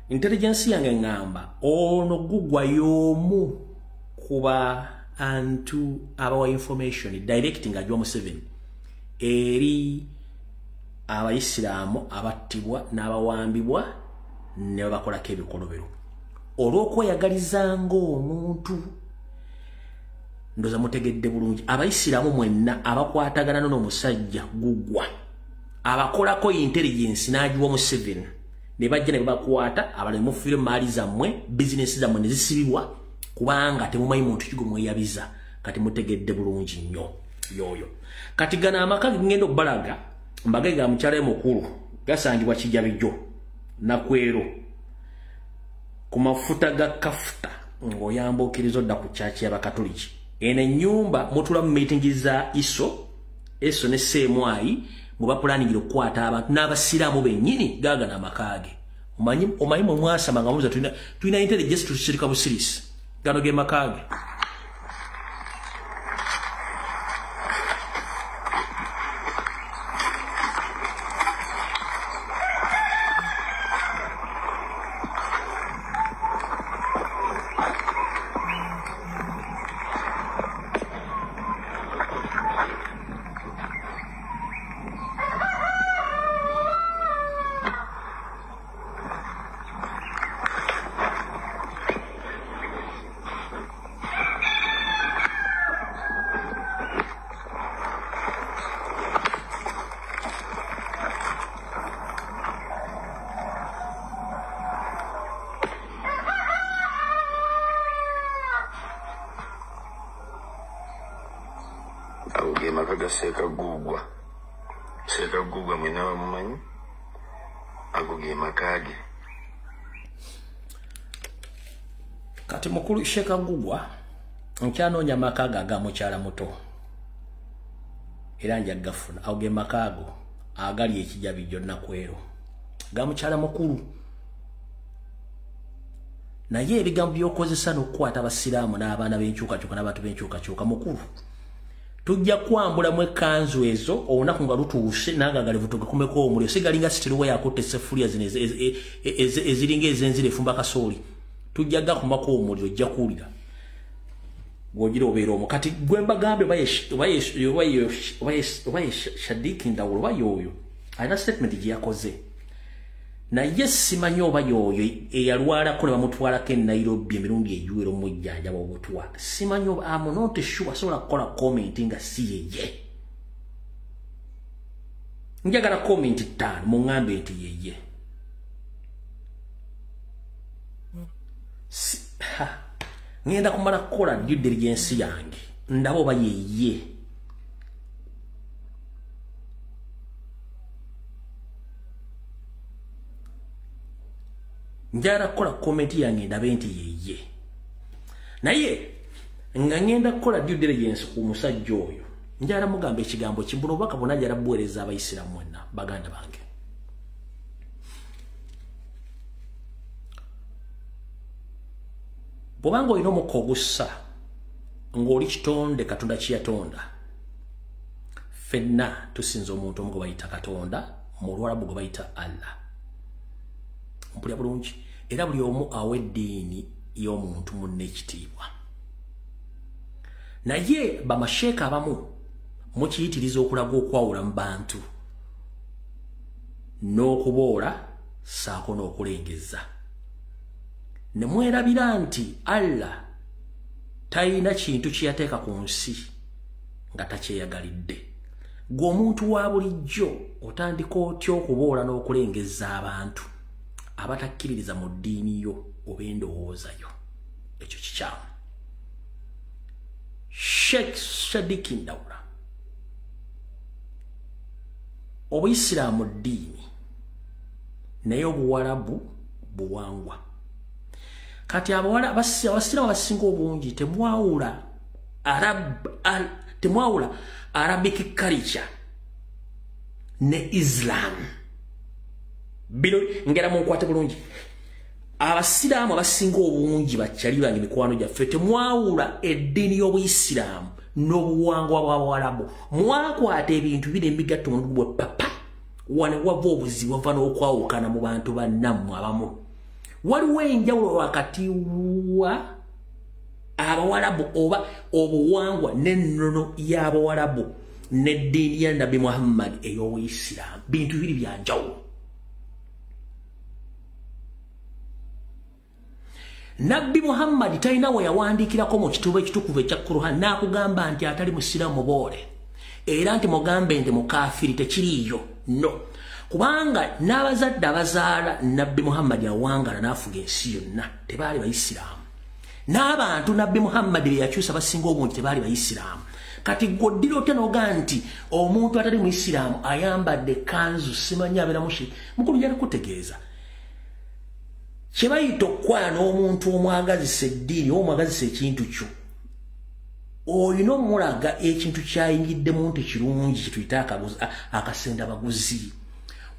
Intelligence yange ngamba ono gugwa y'omu kuba antu abawa information directing ajwa Museveni eri abayisiraamu abattibwa n'abawambibwa ne bakolako ebikolobero olw'okweyagalizanga omuntu. Ndoza mutegedde bulungi abayisiraamu mwenna abakwatagana n'omusajja gugwa abakolako intelligence n'agiwa Museveni ne bajja ne bakwata abali mufire mali zammwe business zammwe ne zisibibwa kubanga temumanyi muntu kigo mweyabiza. Kati mutegedde bulungi nnyo yoyo. Kati gana amaka ngendo balaga mbagega mukyala mukulu gasangibwa Kijabijjo Nakwero ku mafuta ga kafuta ng'oyamba okkiriza odda ku kyaki y'Abakatoliki. Eno ennyumba mutula mu meeting za eso ne Seemwayi muba planning okukwata abantu n'abasiraamu bennyini gaagana amakage. Omanyi mu mwasama nga muza tulina intelligence tusirika busirisi gano ge makage. makaga Seeka Gugwa mwena wamumanyi ago ge makage kati mukulu Seeka Gugwa nkyanoonya makaga aga mukyala muto era nja gafuna ago ge makago agali ekijabi jonna kwero ga mukyala mukulu naye ebigambo byokozesa n'okukwata abasiraamu n'abaana b'enkyukakyuka n'abantu b'enkyukakyuka mukulu tujja kwambula mu ekkanzu ezo olunaku nga lutuuse n'agagalevu tugakumeko omuliro sigalinga sitiruwe yakutte essefuliya zino eziringa ezenzira efumba kasooli tujja gakumako omuliro ojja kuwulira gwogira obeera omwo kati gwe mbagambe obaye Shadiki Ndawula oba yoyo alina statement gye yakoze naye simanyi oba yoyo eyalwalako ne bamutwalako e Nairobi emirundi egiwera omujjanjaba obutwa simanyi oba amunonte sure asobola kukola comment nga si yeye njagala comment 5 muŋŋambe nti yeye ngenda kumala kukola due diligence yange ndaba oba yeye njagala kukola comment yange ndabe nti yeye naye nga ngenda kukola due diligence ku musajja oyo njagala mugamba ekigambo kimbula obubaka bwonna njagala buweereza abayisiraamu mwenna baganda bange bwobanga olina omukka ogussa ng'oli kitonde Katonda kiyatonda ffenna tusinza omuntu omu gwe bayita Katonda mu Lwarabu gwe bayita Allah mpulya bulungi era buli omu awa eddiini y'omuntu munne ekitiibwa naye bamasheeka abamu mukiyitiriza okulaga okwawula mu bantu n'okuboola saako n'okulengeza ne mwerabira nti Allah talina kintu kye yateeka ku nsi nga takyeyagalidde gwe omuntu wa bulijjo otandika otya okuboola n'okulengeza abantu abatakkiririza mu ddiini yo oba endowooza yo ekyo kikyamu Sheikh Shadiki Ndawula Obuyisiraamu ddiini naye Obuwarabu buwangwa kati abasiraamu abasinga obungi temwawula Arabic culture ne Islam bino ngera mu nkwate bulungi abasiraamu abasinga obungi bakyali bange mikwano gyaffe temwawula eddiini y'Obuyisiraamu n'obuwangwa bw'Abawarabu mwakwata ebintu bino emigatta omulugu bwe papa wane wava obuzibu wava n'okwawukana mu bantu bannammwe abamu waliwo enjawulo wakati wa Abawarabu oba obuwangwa n'ennono y'Abawarabu n'eddiini ya Nabi Muhammad ey'Obuyisiraamu bintu biri bya njawulo Nabi Muhammad talina we yawandiikirako mu kitubo ekitukuvu ekya Quran n'akugamba nti atali musiraamu boole era nti mugambe nti mukafiri tekiriiyo no kubanga n'abazadde abazaala Nabi Muhammad awangala n'afuga ensi yonna tebaali bayisiraamu n'abantu Nabi Muhammad be yakyusa basinga obungi tebaali bayisiraamu kati gwoddira otya n'ogaa nti omuntu atali muyisiraamu ayambadde kanzu simanyi abeera mushiri mukulu yali kutegeeza kyebayita okukwana omuntu omwagazisa eddiini oba omwagazisa ekintu kyo olina omulaga ekintu kyayingiddemu nti kirungi kyetuyita akasenda baguzi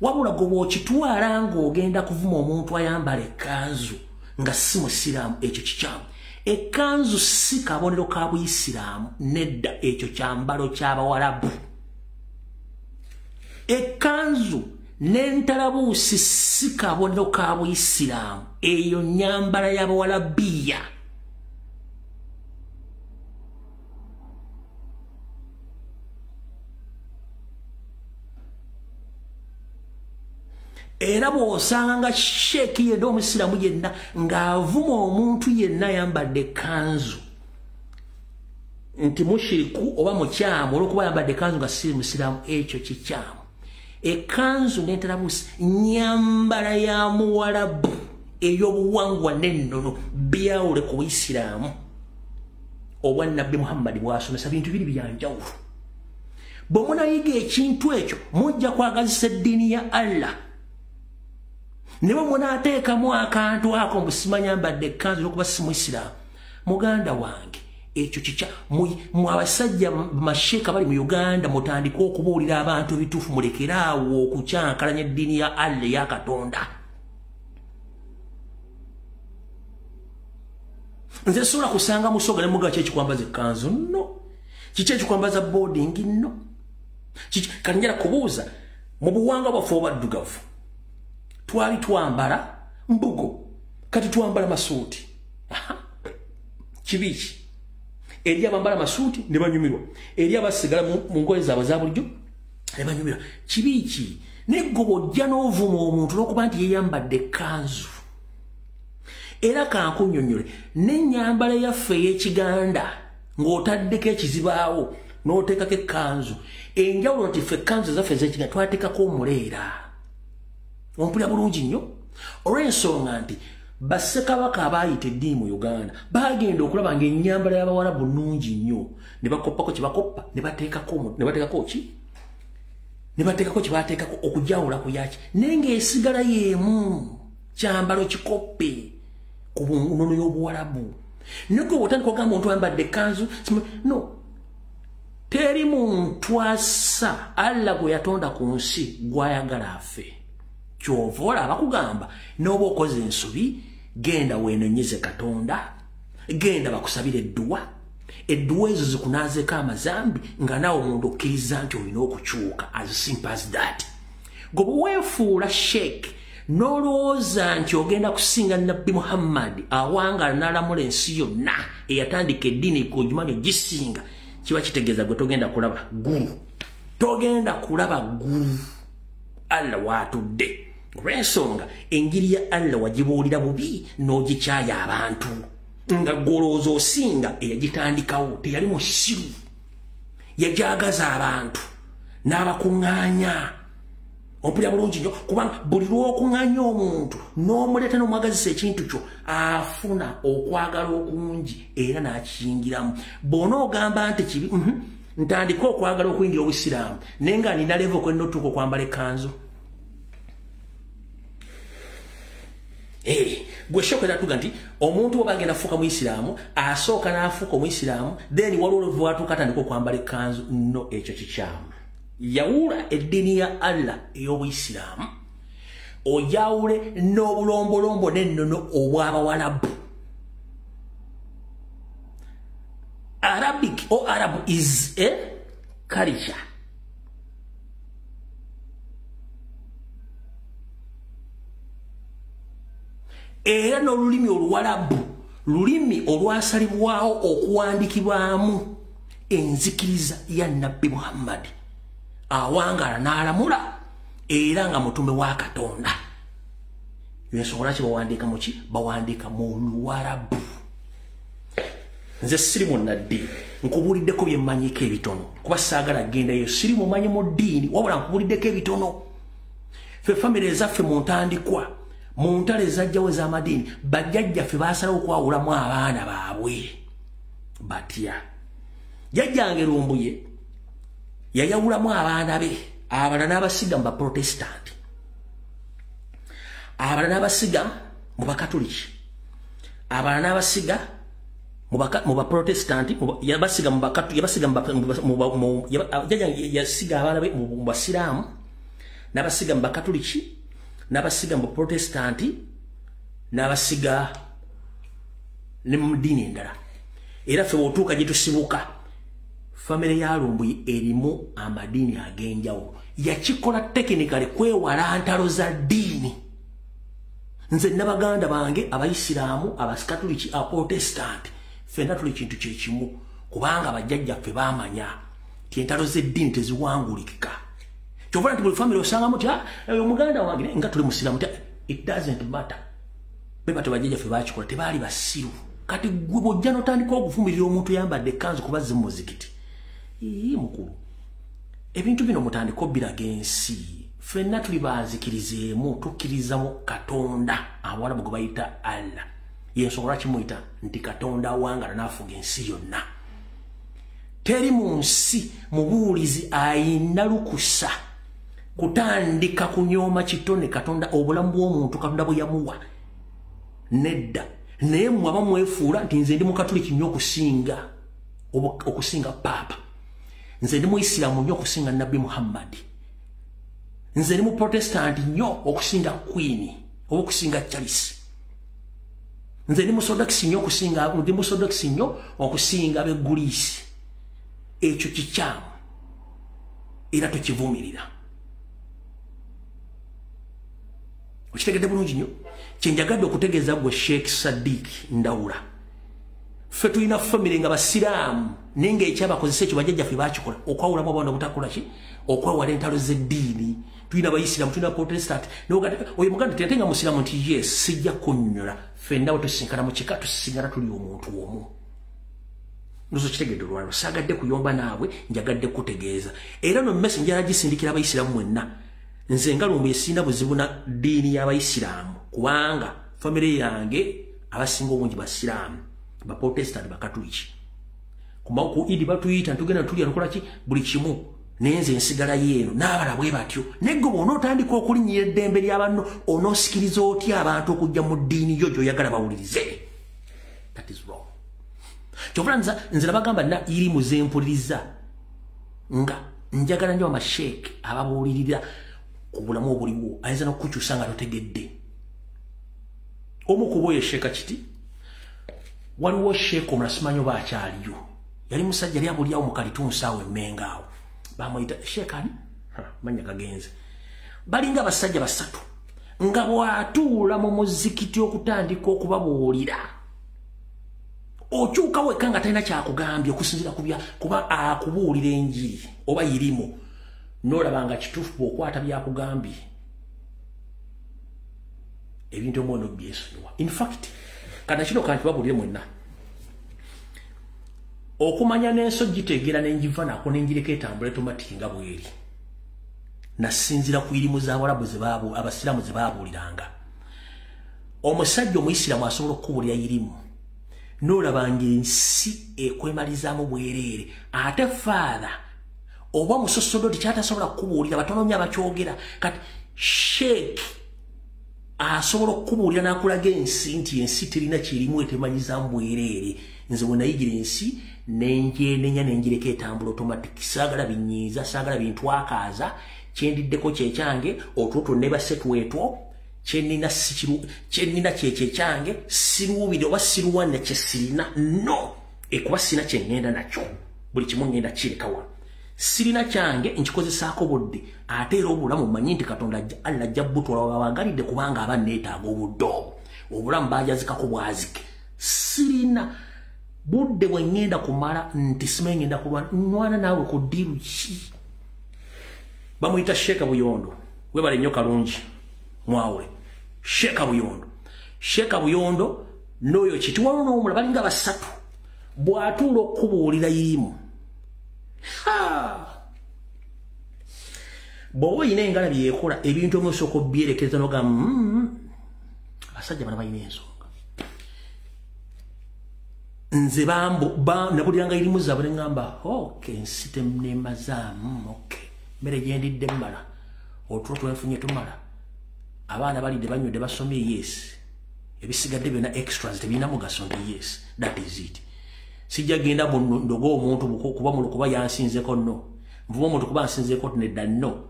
wabula gwe bw'okitwala ng'ogenda kuvuma omuntu ayambala ekkanzu nga si musiraamu ekyo kikyamu ekkanzu si kabonero ka Buyisiraamu nedda ekyo kyambalo ky'Abawarabu ekkanzu n'entalabuusi si kabonero ka Buyisiraamu eyo nyambala y'Abawarabiya era bw'osanga nga sheeki yenna omusiraamu yenna ng'avuma omuntu yenna ayambadde ekkanzu nti mushiriku oba mukyamu olw'okuba ayambadde ekkanzu nga si musiraamu ekyo kikyamu ekkanzu n'entalabuusi nyambala ya Muwarabu ey'obuwangwa n'ennono byawule ku Buyisiraamu obwa Nabbi Muhammad bw'asomesa bintu biri byanjawulo bomunayiga ekintu ekyo mujja kwagazisa eddiini ya Allah ne munateekamu akantu ako mbusimanya mbadde ekkanzu okuba si muisiraamu muganda wange ekyo kikya mu abasajja masheeka bali mu Uganda mutandika okubuulira abantu ebituufu mulekeraawo okukyankalanya eddiini ya Allah ya Katonda. Nze sobola kusanga musoga ne mugacha ekikwambaza ekkanzu no kiki ekikwambaza boarding no kati njala kubuuza mu buwanga bwaffe obwaddugavu twali twambala mbugo kati twambala masuuti kibiki eri abambala masuuti ne banyumirwa eri abasigala mu ngoye zaabwe za bulijjo ne banyumirwa kibiki neggobo ojja n'ovuma omuntu n'okuba nti yeyambadde ekkanzu era kankunnyonnyole n'ennyambala yaffe ey'Ekiganda ng'otaddeko ekizibaawo n'oteekako ekkanzu enjawulo nti ffe ekkanzu zaffe ez'Ekiganda twateekako omuleera ompulira bulungi nnyo olw'ensonga nti bassekabaka abaayita eddiini mu Uganda baagenda okulaba ng'ennyambala y'Abawarabu nnungi nnyo ne bakoppako kye bakoppa ne bateekako ki ne bateekako kye baateekako okujawula ku yaki naye ng'esigala y'emu kyambalo kikoppe ku nnono y'Obuwarabu niko bw'otandika okugamba omuntu ayambadde ekkanzu no teri muntu assa Allah gwe yatonda ku nsi gw'ayagala afe kyova olaba bakugamba n'oba okoze ensobi genda weenonyeze Katonda genda bakusabire edduwa ezo zikunaazeeko amazambi nga naawe omuntu okkiriza nti olina okukyuka as simple as that gwe bwe weefuula sheek n'olowooza nti ogenda kusinga Nabbi Muhammad awangala n'alamula ensi yonna eyatandika eddiini kogimanyi ogisinga kiba kitegeeza gwe togenda kulaba ggulu Allah waatudde olw'ensonga enjiri ya Allah wagibuulira bubi n'ogikyaya abantu nga golooza osinga eyagitandikawo teyali musiru yajagaza abantu n'abakuŋŋaanya ompulira bulungi nnyo kubanga buli lw'okuŋŋaanya omuntu n'omuleeta n'omwagazisa ekintu kyo afuna okwagala okungi era n'akiyingiramu bw'onoogamba nti kibi ntandika okwagala okuyingira obusiraamu naye nga nina levo kwennotuuka okwambala ekkanzu gwe shokera tuga nti omuntu oba agenda afuuka muisiraamu asooka n'afuuka omuisiraamu then waliwo oluvu atuuka atandika okwambala ekkanzu no ekyo kikyamu yawula eddiini ya Allah ey'Obuyisiraamu ojawule n'obulombolombo n'ennono obw'Abawarabu. Arabic or Arab is a culture. Era n'olulimi Oluwarabu lulimi olwasalibwawo okuwandikibwamu enzikiriza ya Nabbi Muhammad awangala n'alamula era nga mutume wa Katonda. Yensobola ki bawandiika mu ki? Bawandiika mu Luwarabu. Nze siri munnaddiini, nkubuuliddeko bye mmanyiko ebitono kuba saagala gendayo, siri mumanyi mu ddiini wabula nkubuuliddeko ebitono. Ffe famire ezaffe mu ntandikwa mu ntale ezajjawo ez'amadiini bajjajjaffe baasalawo okwawulamu abaana baabwe batya. Jjajjange Lumbuye yayawulamu abaana be, abalala n'abasiga mu Baprotestanti, abalala n'abasiga mu Bakatoliki, abalala n'abasiga mu Baprotestanti, yabasiga mu yasiga abaana be mu Basiraamu, n'abasiga mu Bakatoliki, n'abasiga mu Protestanti, n'abasiga ne mu ddiini endala. Era ffe bw'otuuka gye tusibuka famire ya Lumbuye erimu amadiini ag'enjawulo. Yakikola tekinikale kwewala ntalo za ddiini. Nze n'abaganda bange Abayisiraamu, Abakatoliki, Abaprotestanti ffenna tuli kintu kye kimu kubanga bajjajjaffe baamanya nti entalo z'eddiini teziwangulikika. Kyova nti buli famire osangamu ti omuganda wange nga tuli musiraamu, it doesn't matter. Be bato bajjajjaffe baakikola tebaali basiru. Kati gwe bw'ojja n'otandika okuvumirira omuntu yambadde ekkanzu kubazza mu muzikiti. Mukulu, ebintu bino mutandika obbiraga ensi. Ffenna tuli baazikirizeemu, tukkirizamu Katonda Abawarabu gwe bayita Allah. Yensobola kimuyita nti Katonda awangala n'afuga ensi yonna. teri mu nsi mubuulizi ayina lukusa kutandika kunyooma kitone Katonda obulamu bw'omuntu Katonda bwe yamuwa nedda naye mwaba mwefuula nti nze ndi mukatoliki nnyo okusinga paapa nze ndi muisiramu nnyo okusinga nabbi Muhammad nze ndi mu protestant nnyo okusinga Queen oba okusinga Charles nze ndi musodox nnyo okusinga ab'Egulisi ekyo kikyamu era tokivumirira okitegedde bulungi nnyo kyenjagadde okutegeeza gwe Sheikh Sadiq Ndawula ffe tulina famire nga basiraamu naye ng'ekyabakozesa ekyo bajjajjaffe bakikola okwawulamu abaana obutakola ki okwawala entalo z'eddiini tulina abayisiraamu tulina protestant oyo muganda tente nga musiraamu nti yes sijja kunnyonnyola ffenna bwe tusisinkana mu kika tusisinkana tuli omuntu omu nzo kitegedde olwalo saagadde kuyomba naabwe njagadde kutegeeza era no mmesi njala gisindikira abayisiraamu mwenna nze nga lumbu esina buzibu na ddiini y'abayisiraamu kubanga famire yange abasinga obungi basiraamu baprotestant bakatuliki ku idi batuyita ntugenda tulya nukola ki buli kimu nenze nsigala yeeno n'abala bwe batyo neggo bw'onootandika okulinnyira eddembe ly'abanno onoosikiriza otya abantu okujja mu ddiini yo gy'oyagala bawulirize. That is wrong. Kyovula nze nabagamba nina iri muzempuliriza nga njagala nnyo amasheeke ababuulirira ku bulamu obuliwo ayinza n'okukukyusa nga totegedde. Omu ku bo ye Sheeka kiti waliwo sheeka omulala simanyi oba akyaliyo yali musajja yali abulyawo mu Kalitunsi awo Emmengo awo bamuyita Sheeka ani manya gagenze balinga abasajja basatu nga bw'atuula mu muzikiti okutandika okubabuulira okyuka wekka nga talina kyakugambye okusinzira kuba akubuulira enjiri oba yirimu n'olabanga kituufu bw'okwata byakugambye ebintu omwono byesonyiwa. In fact kana kino kanti babuulire mwenna okumanya n'enso gitegeera n'enjiva nako n'enjireka etambula etomati nga bweri nasinzira ku irimu z'Abarabu abasiraamu ze baabuuliranga. Omusajja omuyisiraamu asobola okubuulira irimu n'olabanga ensi ekwemalizaamu bwereere ate faada oba musosodoti kyatasobola kukubuulira batono nnyo abakyogera kati sheeki asobola okukubuulira n'akulaga ensi nti ensi terina kirimu etemanyizaamu bwereere. Nze bwe nayigira ensi nenjenenya nenjireka etambula automatic saagala binyiiza saagala bintwakaaza kyendiddeko kyekyange otwoto ne basetwetwo kyenina kyekyange siruubire oba siruwanna kyesirina no ekuba sirina kyengenda nakyo buli kimu ngenda kirekawa sirina kyange nkikozesaako budde ate era obulamu manyi nti Katonda Allah ajja butwala babagalidde kubanga aba neetaaga obudde obulamu bajazikako bwazike sirina budde bwengenda kumala nti simanyi ngenda kulwana naawe ku ddiiru ki. Bamuyita Sheeka Buyondo webale nnyo kalungi mwawule Sheeka Buyondo. Sheeka Buyondo n'oyo kiti waliwo n'omulala balinga basatu bw'atuula okubuulira irimu bw'oba oyina engalabi yeekola ebintu omwesooka obyerekereza n'ogamba abasajja bana balina ensonga. Nze nabuliranga irimu zaabwe ne ŋŋamba ensi tenemazaamu mmere gyendidde mmala otulo twenfunye tumala abaana balidde banywedde basomye yes ebisigadde byonna extras tebirina mugaso ndi yes that is it. Sijja genda mu ndogo omuntu kuba yansinzeko nno nvuba omuntu kuba nsinzeko nedda nno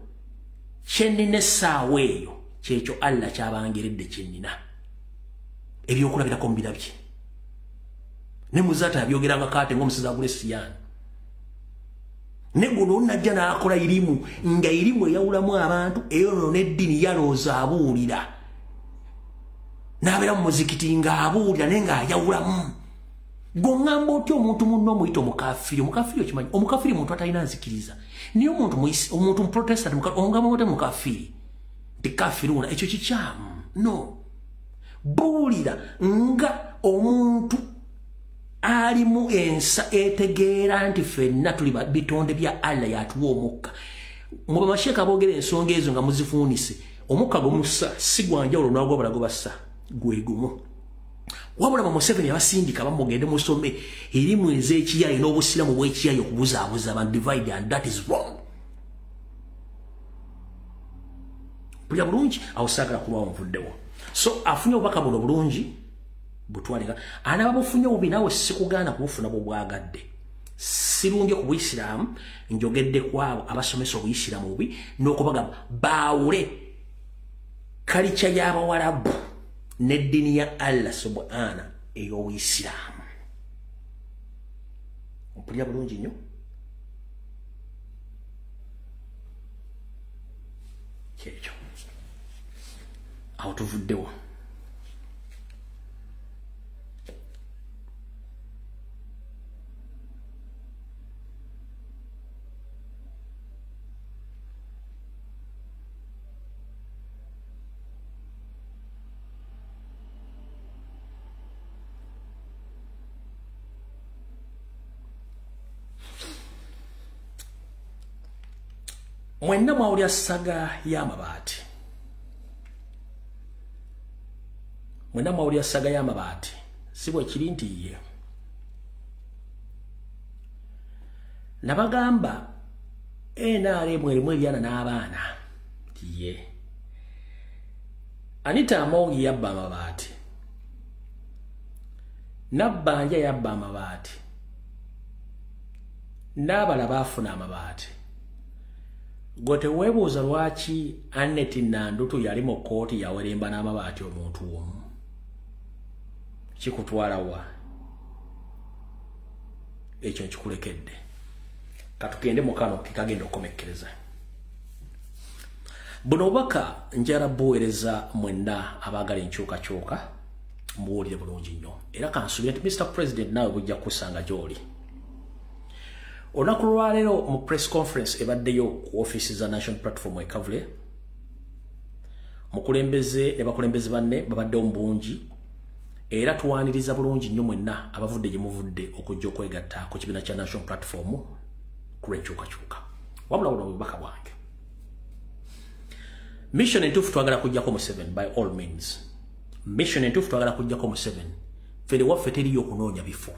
kyennina essaawa eyo kyekyo Allah kyabangeredde kyennina ebyokulabirako mu birabye ne muzata yabyogeranga kaate ng'omusizi agula essiyani ne guno najja n'akola irimu nga irimu eyawulamu abantu eyo n'eddiini yalooza abuulira n'abeera mu muzikiti ng'abuulira naye ng'ayawulamu gongamba otya omuntu munno omuyita omukafiri. Omukafiri okimanyi omukafiri muntu atalina nzikiriza niye omuntu muprotestant ongamba ote mukafiri nti kafiri wona ekyo kikyamu no buulira nga omuntu alimu ensa etegeera nti ffenna tuli bitonde bya Allah yatuwa omukka. Mu bamasheeka boogera ensonga ezo nga muzifuunise omukka gumussa si gwanjawulo n'agwabala gwe bassa gwe gumu. wabula ba Museveni abasindika bamugende musome erimu ez'ekiyayi n'obusiramu bw'ekiyayi okubuzaabuza abantu divide and that is wrong. Pulya bulungi awusaagala kuba omuvuddewo. So afunye obubaka buno bulungi butwalira. Ana babufunye bubi naawe sikugaana kubufuna bw'obwagadde. Sirungi ku Buyisiraamu njogedde kwabo abasomesa Obuyisiraamu bubi n'okubagamba baawule kalica y'Abawarabu n'eddiini ya Allah subhana ey'Obuyisiraamu. Mpulya bulungi nnyo. Kyekyo awo tuvuddewo. Mwenna mwawulya saga y'amabaati. Mwenna mwawulya saga y'amabaati. Si bwe kiri nti ye. Nabagamba NRM erimu ebyana n'abaana. Ye. Anita Amongi yabba amabaati. Nabbanja yabba amabaati. N'abala baafuna amabaati. Gote webuuza lwaki Annette Nandutu yali mu kooti yaweremba n'amabaati omuntu omu. Kikutwala wa? Ekyo nkikulekedde. Katugende mu kano kikagenda okukomekkereza. Buno obubaka njala buweereza mwenna abaagala enkyukakyuka mbuwulire bulungi nnyo. Era kansuubira nti Mr. President naawe bujja kusanga gy'oli. Olunaku lwaleero mu press conference ebaddeyo ku office za National Platform e Kavule, mukulembeze ne bakulembeze banne babaddewo mu bulungi, era tuwaniriza bulungi nnyo mwenna abavudde gye muvudde okujja okwegatta ku kibiina kya National Platform ku lw'enkyukakyuka. Wabula buno obubaka bwange. Mission entuufu twagala kujjako Museveni by all means. Mission entuufu twagala kujjako Museveni. Fere waffe teriyo okunoonya bifo.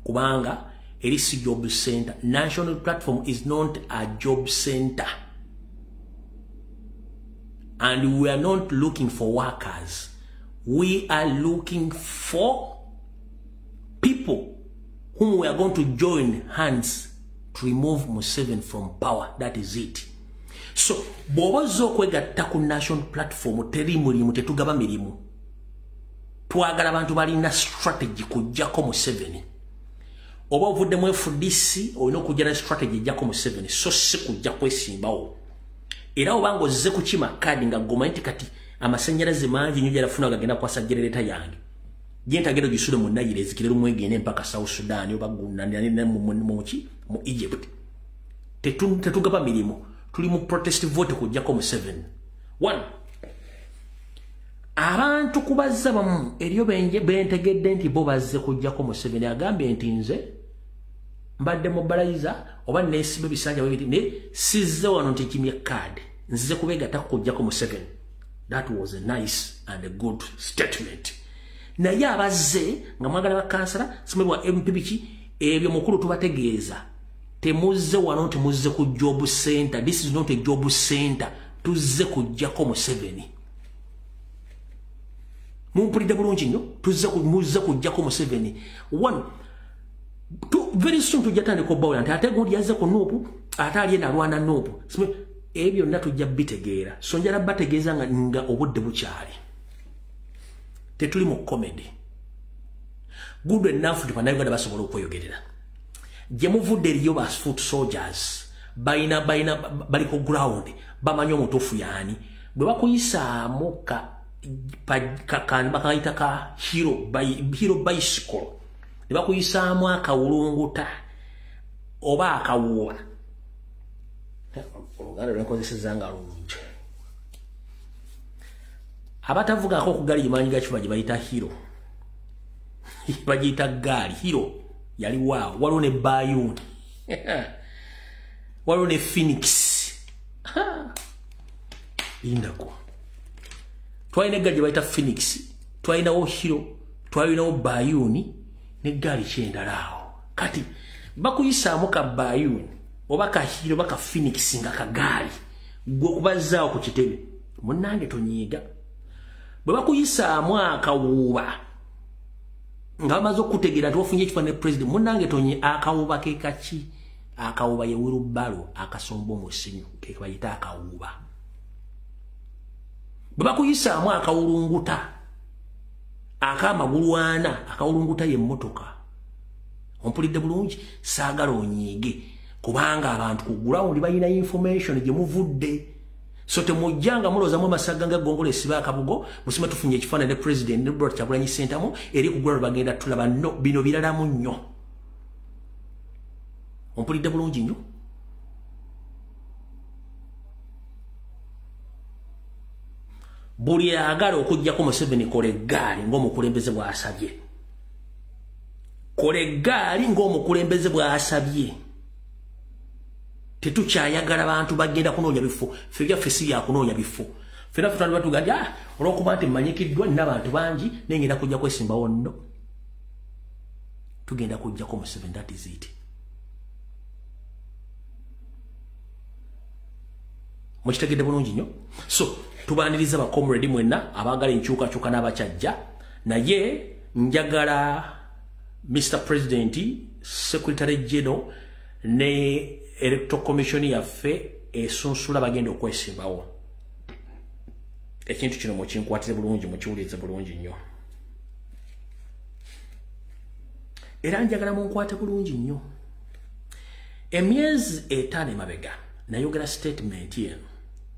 Kubanga Elisi Job Center. National Platform is not a job center. And we are not looking for workers. We are looking for people whom we are going to join hands to remove Museveni from power. That is it. So, bwobazo kwegatta ku National Platform teri mulimu tetugaba mirimu. Twagala abantu balina strategy kujjako Museveni. Oba ovudde mu FDC olina okujja na strategy ejjako Museveni so si kujja kwesimbawo. Era obanga ozze kukima kadi nga goma nti kati amasannyalaze mangi nnyo gyalafuna gagenda kwasa generator yange. Gye ntagenda gisule mu Nile ezikire lumwegende mpaka South Sudan oba gunanira mu Egypt. Tetugaba mirimu. Tuli mu protest vote kujjako Museveni. 1. Abantu kubazza bamu eriyo bentegedde nti bo bazze kujjako Museveni agambye nti nze mbadde mobilizer oba nesibe bisanja bibiri ne sizze wano nti kimye card nzize kubegatta kujjako Museveni. That was a nice and a good statement. Naye abazze nga mwagala bakansala simebwa MPBiki ebyo mukulu tubategeeza temuzze wano nti muzze ku job center. This is not a job center. Tuzze kujjako Museveni. Mumpulidde bulungi nnyo muzze kujjako Museveni. 1. Very soon tujja tandika obbawula nti ate gundi yazze ku Nuupu ate ali alwana Nuupu. Ebyo byonna tujja bitegeera. So njala bategeeza nga obudde bukyali. Tetuli mu comedy. Good enough Bannayuganda basobola okweyogerera. Gye muvudde eriyo ba foot soldiers balina bali ku ground bamanyi omutuufu yaani bwe bakuyisaamu bakayita ka hero bicycle ne bakuyisaamu akawulunguta oba akawuula oluganda lwenkozeseza nga lungi abatavugako ku gaali gimanyi gakiba gye bayita hero bagiyita gaali hero yali waawo waliwo ne Bayuni waliwo ne Phoenix lindako twalina eggaali gye bayita Phoenix twalinawo hero twalinawo bayuni ne gaali kyendalaawo kati bakuyisaamu ka bayuni oba kahiri oba ka phoenix nga kagaali gwe okubazaawo ku kitebe munnange tonyiiga bwe bakuyisaamu akawuuba nga bamaze okutegeera nti wafunye ekifaananyi president munnange tonyi akawuuba ke kaki akawuuba ye wirubalo akasomba omusinyu ke bayita akawuuba bwe bakuyisaamu akawulunguta akamagulu ana akawulunguta ye mmotoka ompulidde bulungi saagala onyiige kubanga abantu ku ground balina information gye muvudde so temujjanga muloozamu amasaga nga gongole siba akabugo musima tufunye ekifaananyi ne president ne Robert Kyagulanyi Ssentamu eri ku ground bagenda tulaba no bino biralamu nnyo ompulidde bulungi nnyo buli agala okujjako Museveni kola eggaali ng'omukulembeze bw'asabye kola eggaali ng'omukulembeze bw'asabye tetukyayagala bantu bagenda kunoonya bifo ffe byaffe si byakunoonya bifo ffena ffe twali batugambye olw'okuba nti mmanyikiddwa nina abantu bangi naye ngenda kujja kwesimbawo nno tugenda kujjako Museveni that is it mukitegedde bulungi nnyo so tubaaniriza bakomredi mwenna abaagala enkyukakyuka n'abakyajja naye njagala Mr. President Secretary General ne Electoral Commission yaffe esunsula bagenda okwesimbawo ekintu kino mukinkwatire bulungi mukiwulize bulungi nnyo era njagala munkwate bulungi nnyo emyezi 5 emabega nayogera statement yeno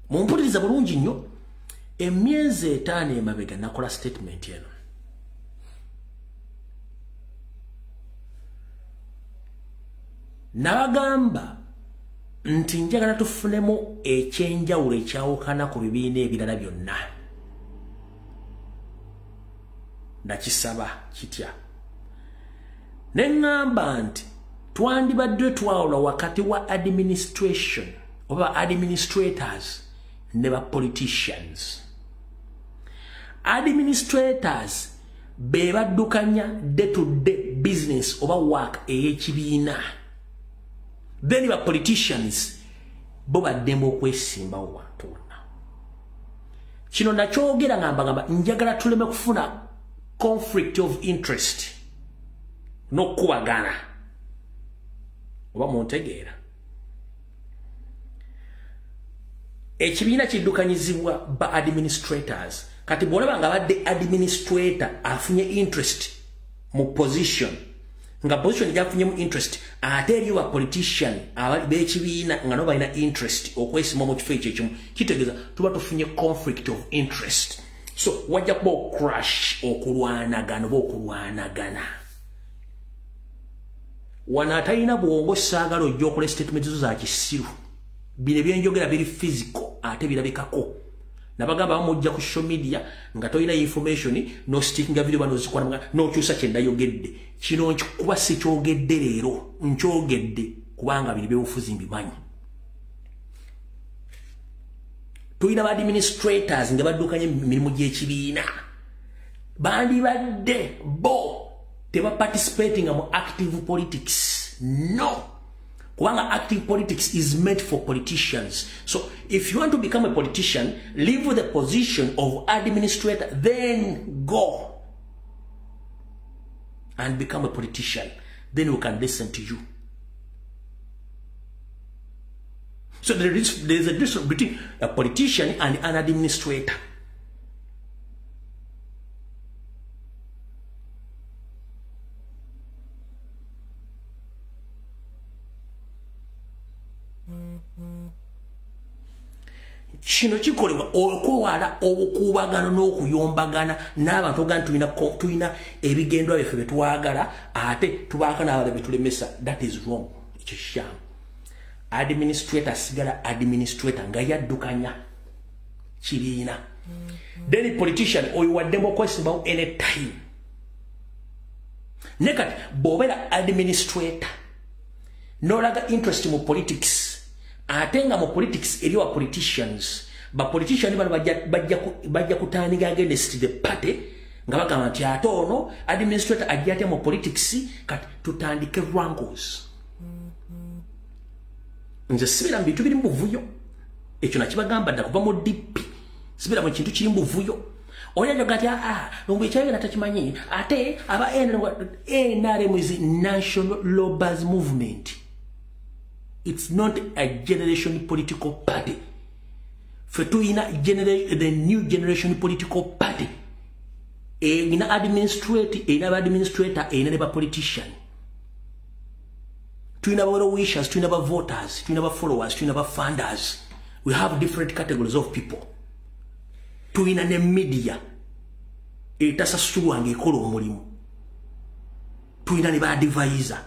mumpuliriza bulungi nnyo emyezi 5 emabega nakola statement yeno nabagamba nti njagala tufunemu ekyenjawulo ekyawukana ku bibiina ebirala byonna nakisaba kitya ne ŋŋamba nti twandibadde twawula wakati wa administration oba administrators ne ba politicians administrators be baddukanya day to day business oba work ey'ekibiina then ba politicians bo baddemu okwesimbawo wantu wonna kino nakyogera ngamba njagala tuleme kufuna conflict of interest n'okubagana oba muntegeera ekibiina kiddukanyizibwa ba administrators kati bw'olaba nga badde administrator afunye interest mu position nga position gyafunye mu interest ate eriyo ba politician b'ekibiina nga nabo balina interest okwesimba mu kifo ekyo ekimu kitegeeza tuba tufunye conflict of interest so wajja kuba ocrash okulwanagana oba okulwanagana wano atalina bwongo saagala ojja okola statement zo za kisiru bino byenjogera biri physical ate birabikako nabagamba bamujja ku social media nga tolina information no stickinga video bano zikwana n'okyusa kye ndayogedde kino nkikuba si kyogedde leero nkyogedde kubanga biri by'obufuzi mbimanyi tulina ba administrators nga baddukanye emirimu gy'ekibiina bandibadde bo teba participating mu active politics no kubanga active politics is meant for politicians. So if you want to become a politician, leave the position of administrator, then go and become a politician. Then we can listen to you. So there is a difference between a politician and an administrator. Kino kikolebwa okwewala obukuubagano n'okuyombagana n'abantu ogana tulina ebigendwa byaffe betwagala ate tubaaka n'abala betulemesa. That is wrong. Ekyo kikyamu. Administrator sigala administrator nga yaddukanya kibiina. Then politician oyo waddemu okwesimbawo anytime. Ne kati bw'obeera administrator n'olaga interest mu politics atenga mu politics eri wa politicians ba politician bano bajja kutaniga against the party nga bagamba nti ate ono administrator ajja atya mu politics kati tutandike rankles nze sibira mu bintu biri mu buvuyo ekyo nakibagamba dda kuva mu DP sibira mu kintu kiri mu buvuyo oyajo gati lungu ekyayogera takimanyi ate aba NRM is National Labourers Movement. It's not a generation political party. Fetuina the new generation political party. Ina administrator, ina politician. Tuina our wishers, tuina our voters, tuina our followers, tuina our funders. We have different categories of people. Tuina ne media. Etasa suwange ekolo omulimu. Tuina ne ba advisor.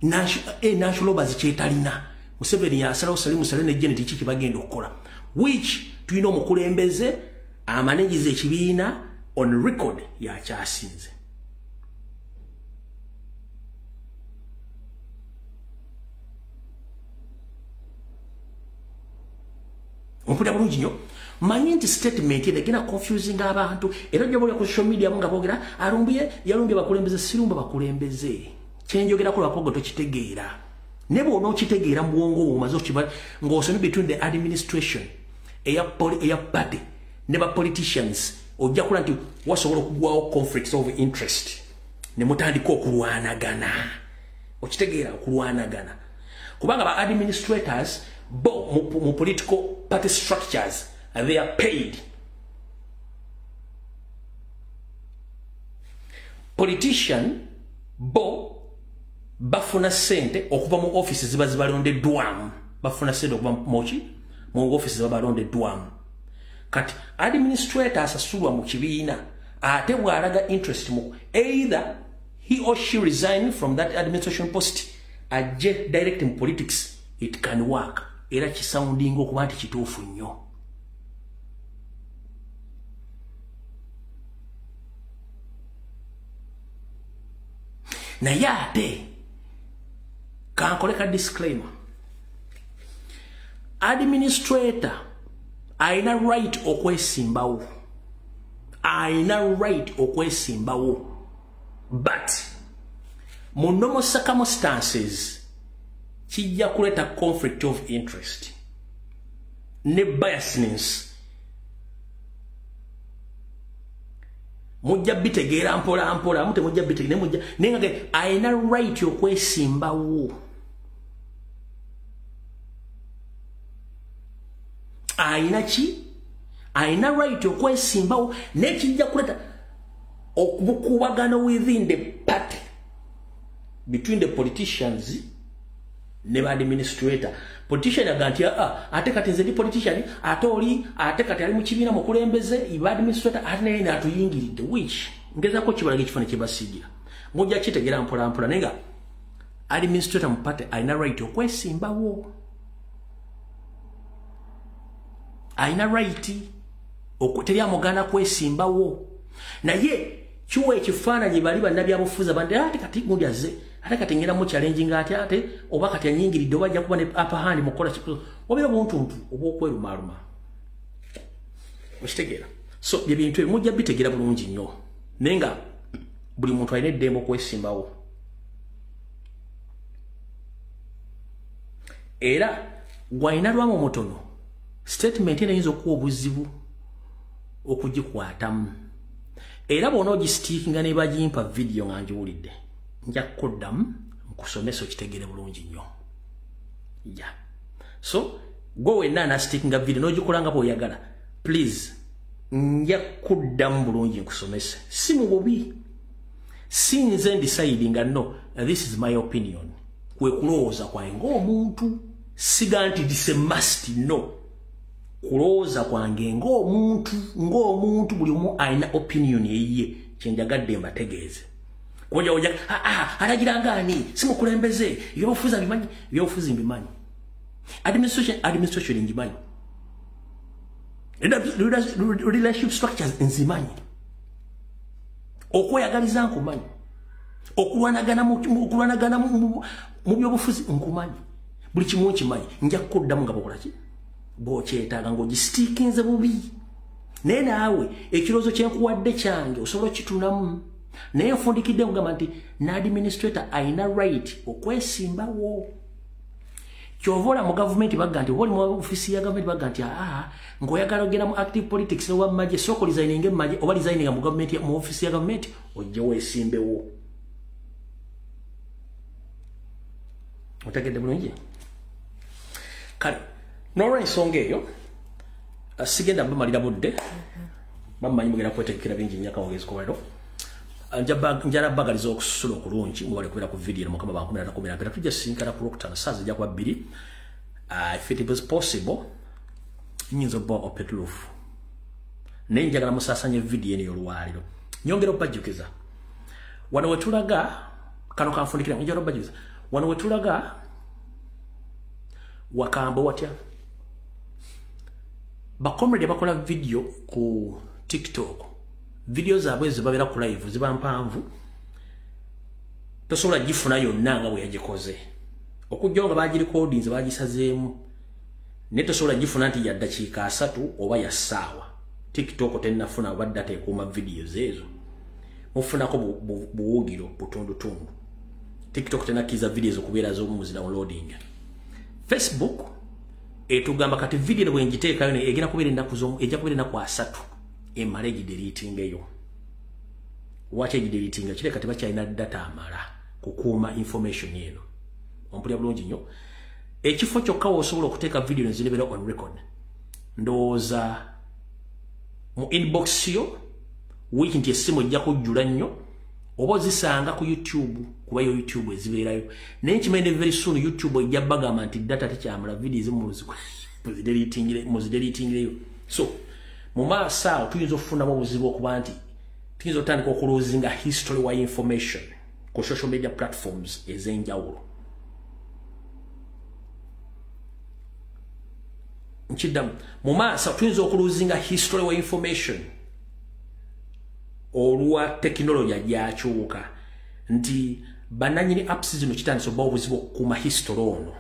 National bazichetalina. Museveni yasalawo Salimu Salene Janet kiki bagenda okukola. Which tuina omukulembeze amanegize ekibiina on record ya kyasinze. Ompulira bulungi nnyo. Manyi nti statement egenda confusing abantu era nyo bali ku social media nga boogera yalumbye bakulembeze sirumba bakulembeze. Kyenjogera ko bakogo tokitegeera. Nebo onokitegeera mu bwongo omaze okiba ng'osomye between the administration eya party ne ba politicians ojja kula nti wasobola okugwawo conflicts of interest ne mutandika okulwanagana. Okitegeera okulwanagana. Kubanga ba administrators mu political party structures they are paid. Politician bafuna sente okuva mu offices ziba zibalondeddwamu. Bafuna sente okuva mu offices ziba balondeddwamu. Kati administrator asasulwa mu kibiina ate bw'alaga interest mu either he or she resign from that administration post ajje direct in politics. It can work. Era kisounding okuba nti kituufu nnyo. Naye ate kankoleka disclaimer. Administrator aina right okwesimbawo. Aina right okwesimbawo. But mu normal circumstances kijja kuleta conflict of interest ne biasness. Mujja bitegeera mpola mute mujja bitegeera mujja nengage aina right okwesimbawo. Aina ki? Aina right okwesimbawo nekijja kuleta okubukubagano within the party between the politicians ne ba administrator. Politician aganti ate kati nze ndi politician ate kati ali mu kibiina mukulembeze iba administrator ate na atuyingiridde which ngezako kibalaga ekifani kyebasigira. Mujja kitegeera mpola nenga administrator mu party aina right okwesimbawo. Aina right okuteri amugana kwesimbawo. Naye kiwa ekifaananyi bali bannabyabufuzi abandi ate kati gundi azze ate kati ngenda mu challenging ate oba kati anyingiridde oba ajja kuba ne upper hand mukola kipuzo wabira buntuntu oba okwerumaaluma. Okitegeera. So bye bintu mujja bitegeera bulungi nnyo nenga buli muntu alina eddembe okwesimbawo. Era gwalina lwamu mutono statement eyinza okuwa obuzibu okugikwatamu. Era bona ogisitiikinga ne bagimpa video nga njiwulidde nja kuddamu nkusomesa okitegere bulungi nnyo. Yeah. So go wenna anasitiikinga video n'ogikolanga bw'oyagala please nja kuddamu bulungi nkusomese. Si mu bubi si nze ndisidinga no this is my opinion. Kwe kulowooza kwange ng'omuntu siga nti this must no. Kulowooza kwange ng'omuntu buli omu alina opinion eyiye kyenjagadde mbategeeze. Kuja oja alagira ngani simukulembeze yofuza mbimanyi administration ngimanyi relationship structures nzimanyi okweyagaliza nkumanyi okulwanagana mu byobufuzi nkumanyi buli kimu nkimanyi nja kuddamu nga bokola ki bokyetaaga ng'ogisitiikinze bubi naye naawe ekirozo kyenkuwadde kyange osobola okitunamu naye nfundikidde nkugamba nti n'administrator ayina right okwesimbawo kyova mu gavumenti bagga nti oba oli mu ofisi ya gavumenti bagga nti ng'oyagala ogenda mu active politics n'owa mu magye sooka olizayininga mu magye oba lizayininga mu gavumenti mu ofisi ya gavumenti ojje weesimbewo otegedde bulungi kale n'olw'ensonga eyo sigenda bamalira budde bamanyi mugenda kwetegekera bingi nnyo akawungezi kolero njala bagaliza okusula okulungi mubale kubera ku video mukama bankumira na 12 tujja sinkana ku Rocktown saza ja kwa 2 if it was possible nyinzo bo opetlufu nenjagala musasanye video eno yolwaliro nyongera opajukiza wano wetulaga kano kanfunikira njalo bajukiza wano wetulaga wakambo watya bakomrede bakola video ku TikTok video zaabwe zibabera ku live ziba mpanvu tosobola gifuna yonna nga bwe yagikoze okujja nga baagi recordings baagisazeemu ne tosobola gifuna nti ya dakiika 3 oba ya ssaawa TikTok tennafuna oba data ekuuma videos ezo mufunako buwugiro butundutundu TikTok tenakiza videos okubeera z'omuzi downloading Facebook etugamba kati video bwe njiteekayo ne egenda kubeera ennaku z'omu ejja kubeera ennaku 3 emale gideleting eyo wache gideleting kile kati bakyalina data amala kukuuma information yeno ompulya bulungi nnyo ekifo kyokka osobola okuteeka video nezinebera on record ndowooza mu inbox yo wiki nti essimu ejja kujjula nnyo oba ozisanga ku YouTube kuba yo YouTube ezibeerayo naye kimende very soon YouTube ejja bagamba nti data tekyamala video ezimu muzideletingireyo so mumasa tuyinza okufuna obuzibu okuba nti tuyinza otandika okulozinga history wa information ku social media platforms ez'enjawulo nkiddamu mumasa tuyinza okulozinga history wa information olwa tekinologiya gyakyuka nti bananyini apps zino kitandisa oba obuzibu okukuuma history ono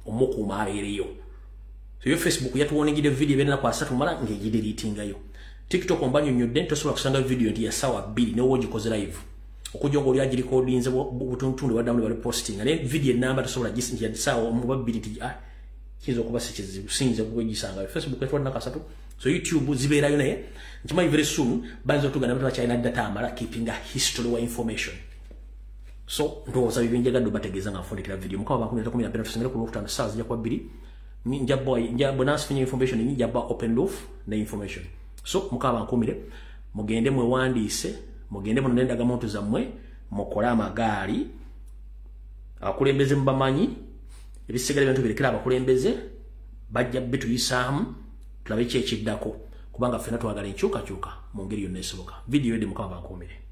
omukuuma abeereyo so yo Facebook yatuwonegide video bena kwa 3 mara ngegideletingayo TikTok mbanyonyodde tosobola kusanga video ndi ya sawa 2 newo gikoze live okujonga oli agi recordings butuntundu wa download wale posting ne video number tosobola gisinji ya sawa mu 2 ti kizo kuba sikizibu sinze kugisanga Facebook yatwana ka 3 so YouTube zibeerayo naye nkimanyi very soon banzo tugana bata China data amala keeping a history wa information so ndowooza bibinjagadde bategeeza nga nfundikira video mukaba bakumira takumira pena tusengere ku Rocktown saza kwa 2 njabo nasifinya information njabo open roof na information so mukaba nkumire mugende mwe wandiise mugende mu nenda gamonto zammwe mukola amagaali akulembeze mbamanyi ebisigale bintu birekera abakulembeze bajja bitu yisamu tulabe kyekiddako kubanga fena twagala enkyuka mu ngeri yonna esoboka video ede mukaba nkumire